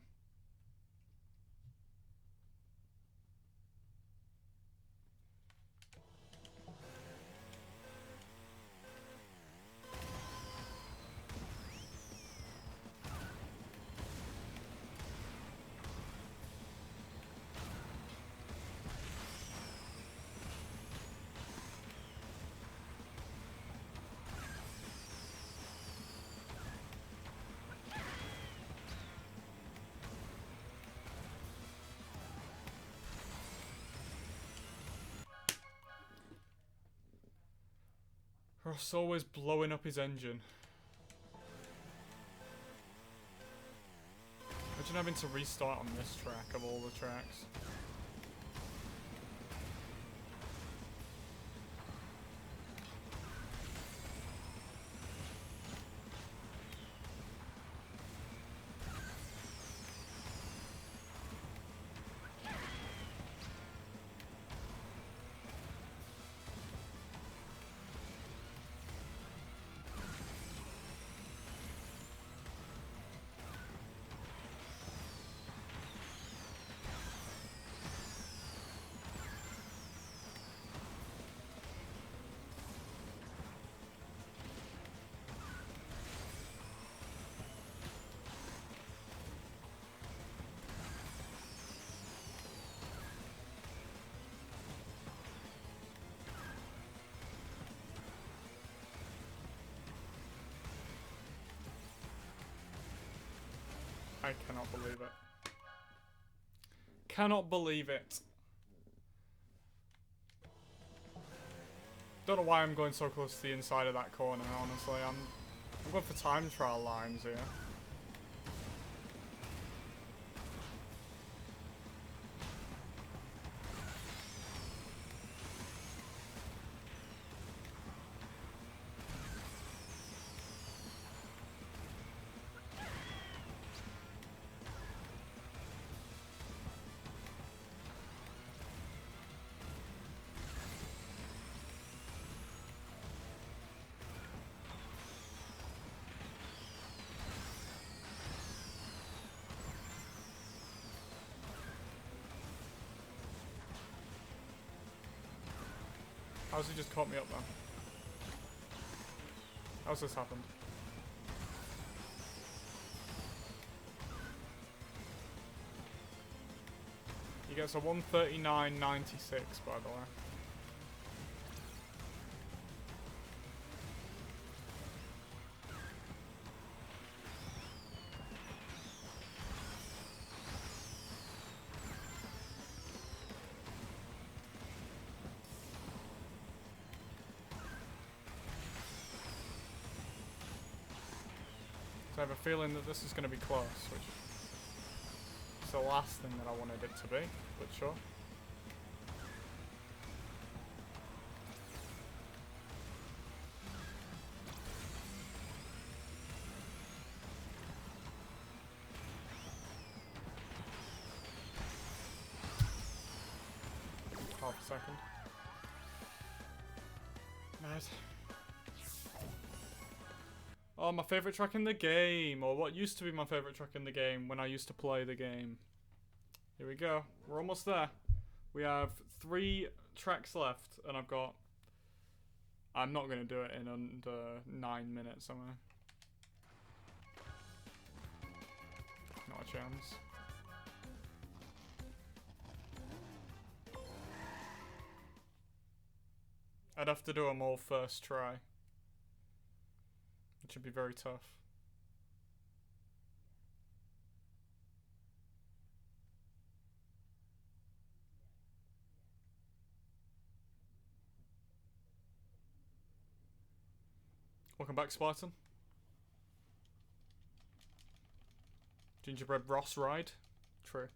Speaker 1: Ross always blowing up his engine. Imagine having to restart on this track of all the tracks. I cannot believe it. Cannot believe it. Don't know why I'm going so close to the inside of that corner, honestly. I'm going for time trial lines here. How's he just caught me up then? How's this happened? He gets a 139.96 by the way. So I have a feeling that this is going to be close, which is the last thing that I wanted it to be, but sure. Half a second. Nice. Oh, my favourite track in the game, or what used to be my favourite track in the game when I used to play the game. Here we go. We're almost there. We have 3 tracks left, and I'm not going to do it in under 9 minutes, am I? Not a chance. I'd have to do them all first try. It should be very tough. Welcome back, Spartan. Gingerbread Ross ride? True.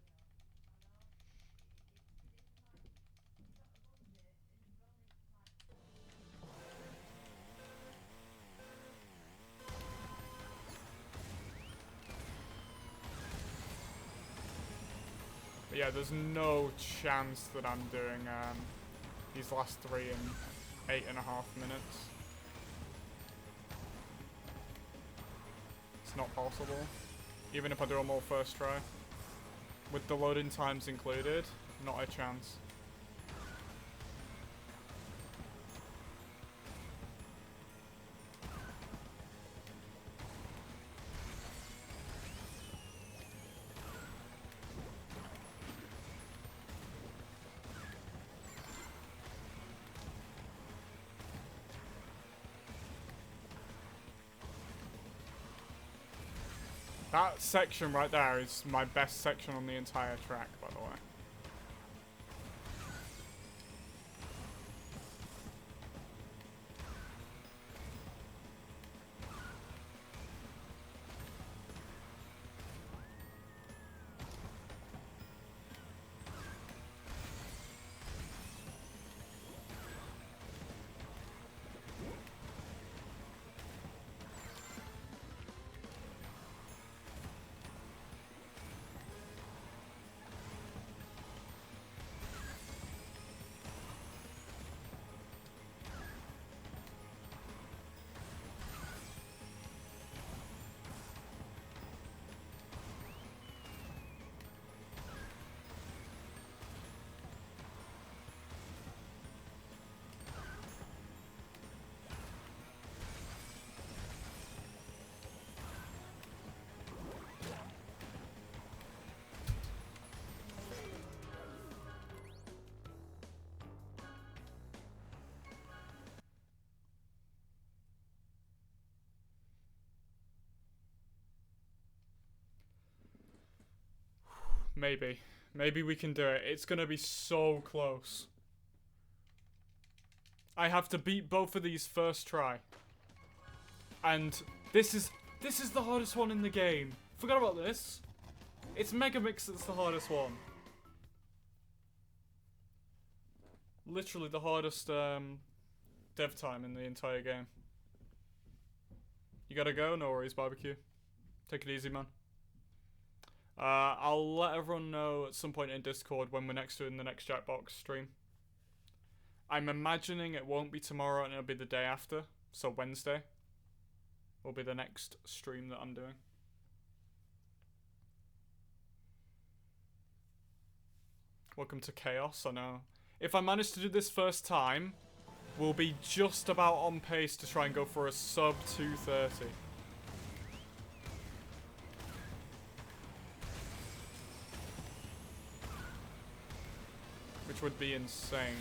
Speaker 1: But yeah, there's no chance that I'm doing these last 3 in 8.5 minutes. It's not possible. Even if I do them all first try. With the loading times included, not a chance. That section right there is my best section on the entire track, by the way. maybe. Maybe we can do it. It's gonna be so close. I have to beat both of these first try. And this is the hardest one in the game. Forgot about this. It's Megamix that's the hardest one. Literally the hardest dev time in the entire game. You gotta go? No worries, barbecue. Take it easy, man. I'll let everyone know at some point in Discord when we're next doing the next Jackbox stream. I'm imagining it won't be tomorrow and it'll be the day after. So Wednesday will be the next stream that I'm doing. Welcome to Chaos, I know. If I manage to do this first time, we'll be just about on pace to try and go for a sub 230. Which would be insane.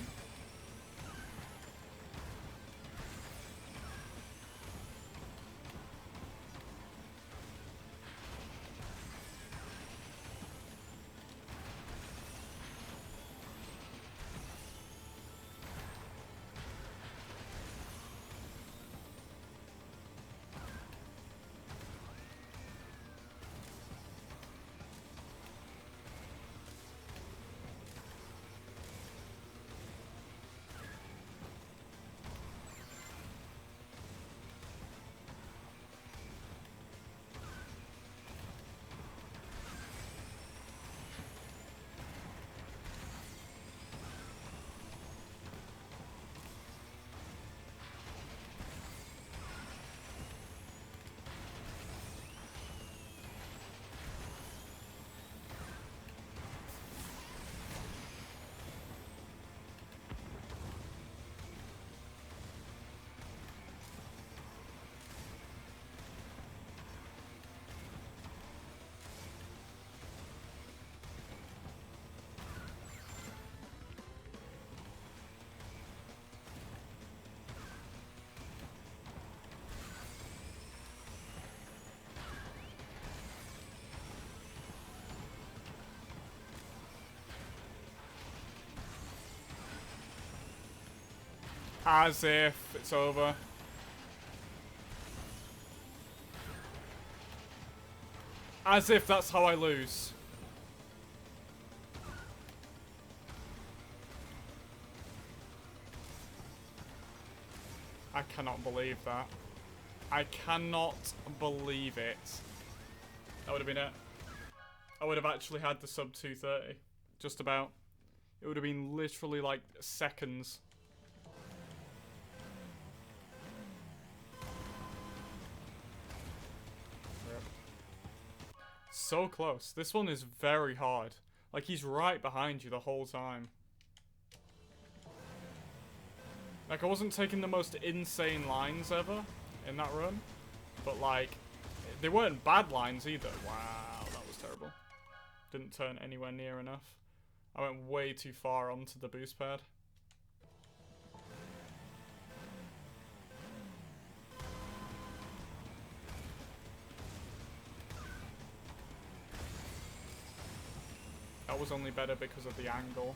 Speaker 1: As if it's over. As if that's how I lose. I cannot believe that. I cannot believe it. That would have been it. I would have actually had the sub 230. Just about. It would have been literally like seconds. So close. This one is very hard. Like, he's right behind you the whole time. Like, I wasn't taking the most insane lines ever in that run. But, like, they weren't bad lines either. Wow, that was terrible. Didn't turn anywhere near enough. I went way too far onto the boost pad. That was only better because of the angle.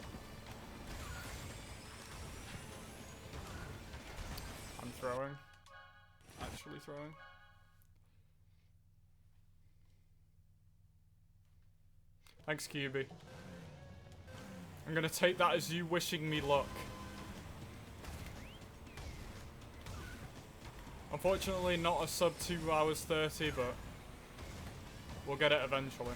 Speaker 1: I'm throwing. Actually throwing. Thanks, QB. I'm gonna take that as you wishing me luck. Unfortunately, not a sub 2 hours 30, but we'll get it eventually.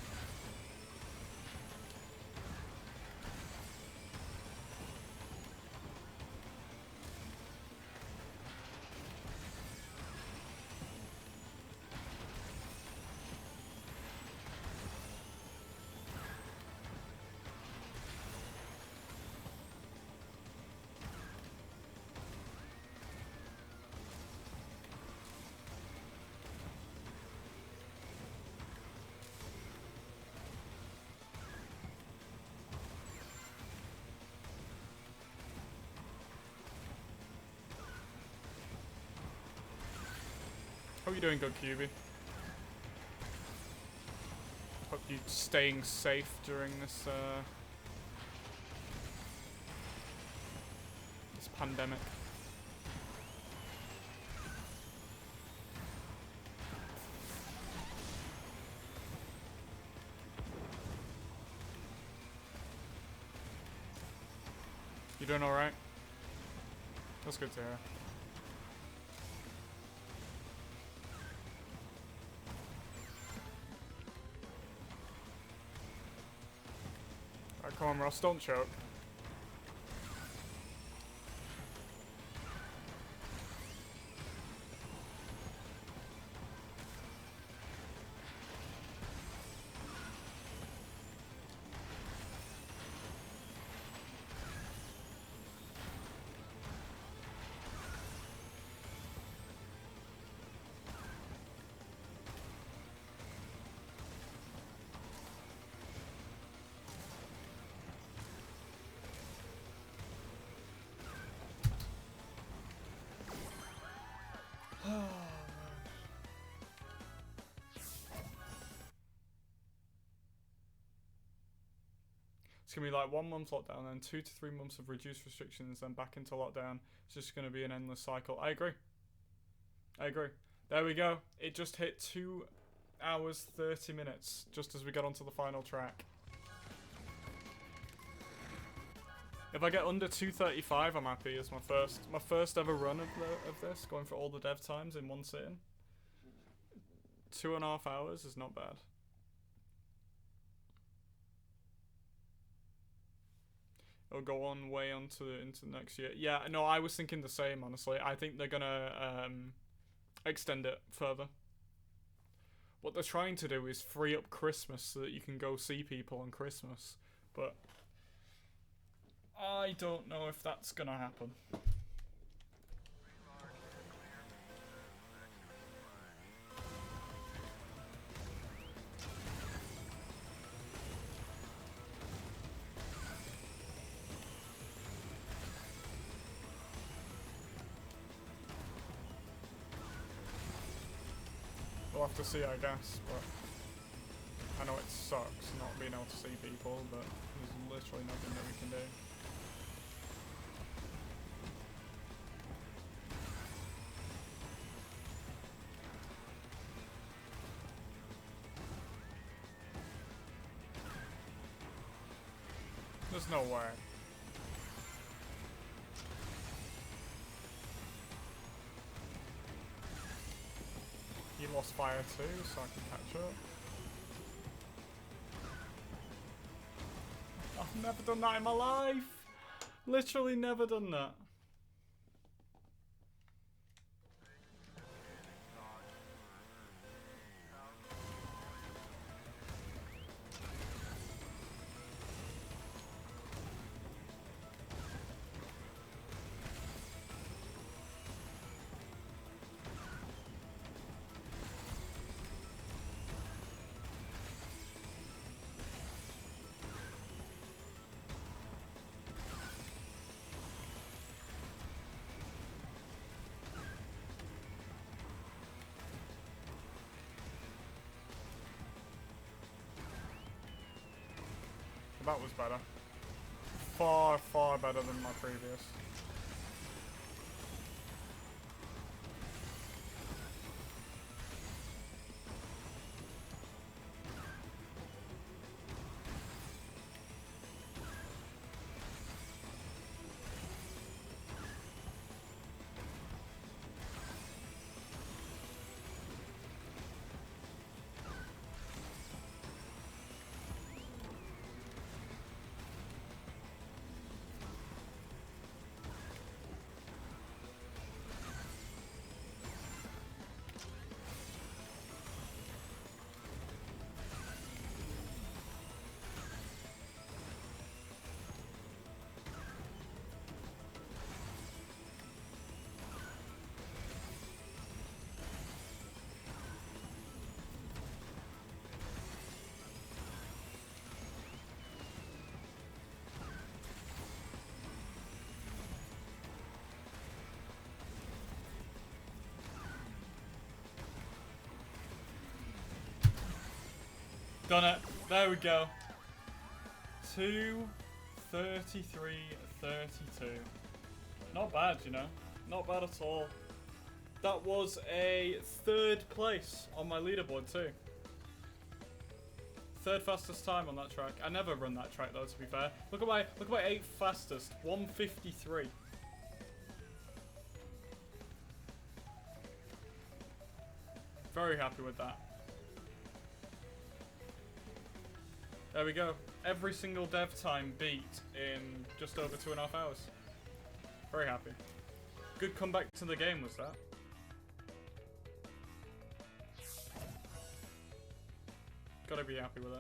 Speaker 1: How are you doing, good QB? you staying safe during this this pandemic. You doing all right? That's good to hear. Alright, come on, Ross, don't choke. It's going to be like 1 month lockdown, then 2 to 3 months of reduced restrictions, then back into lockdown. It's just going to be an endless cycle. I agree. I agree. There we go. It just hit 2 hours 30 minutes just as we got onto the final track. If I get under 2:35, I'm happy. It's my first ever run of this, going for all the dev times in one sitting. 2.5 hours is not bad. It'll go on way into next year. Yeah, no, I was thinking the same, honestly. I think they're gonna extend it further. What they're trying to do is free up Christmas so that you can go see people on Christmas. But I don't know if that's gonna happen. We'll have to see, I guess, but I know it sucks not being able to see people, but there's literally nothing that we can do. There's no way. He lost fire too, so I can catch up. I've never done that in my life! Literally never done that. That was better. Far, far better than my previous. Done it. There we go. 2:33:32. Not bad, you know. Not bad at all. That was a 3rd place on my leaderboard too. 3rd fastest time on that track. I never run that track though, to be fair. Look at my 8th fastest. 1:53. Very happy with that. There we go. Every single dev time beat in just over 2.5 hours. Very happy. Good comeback to the game was that. Gotta be happy with it.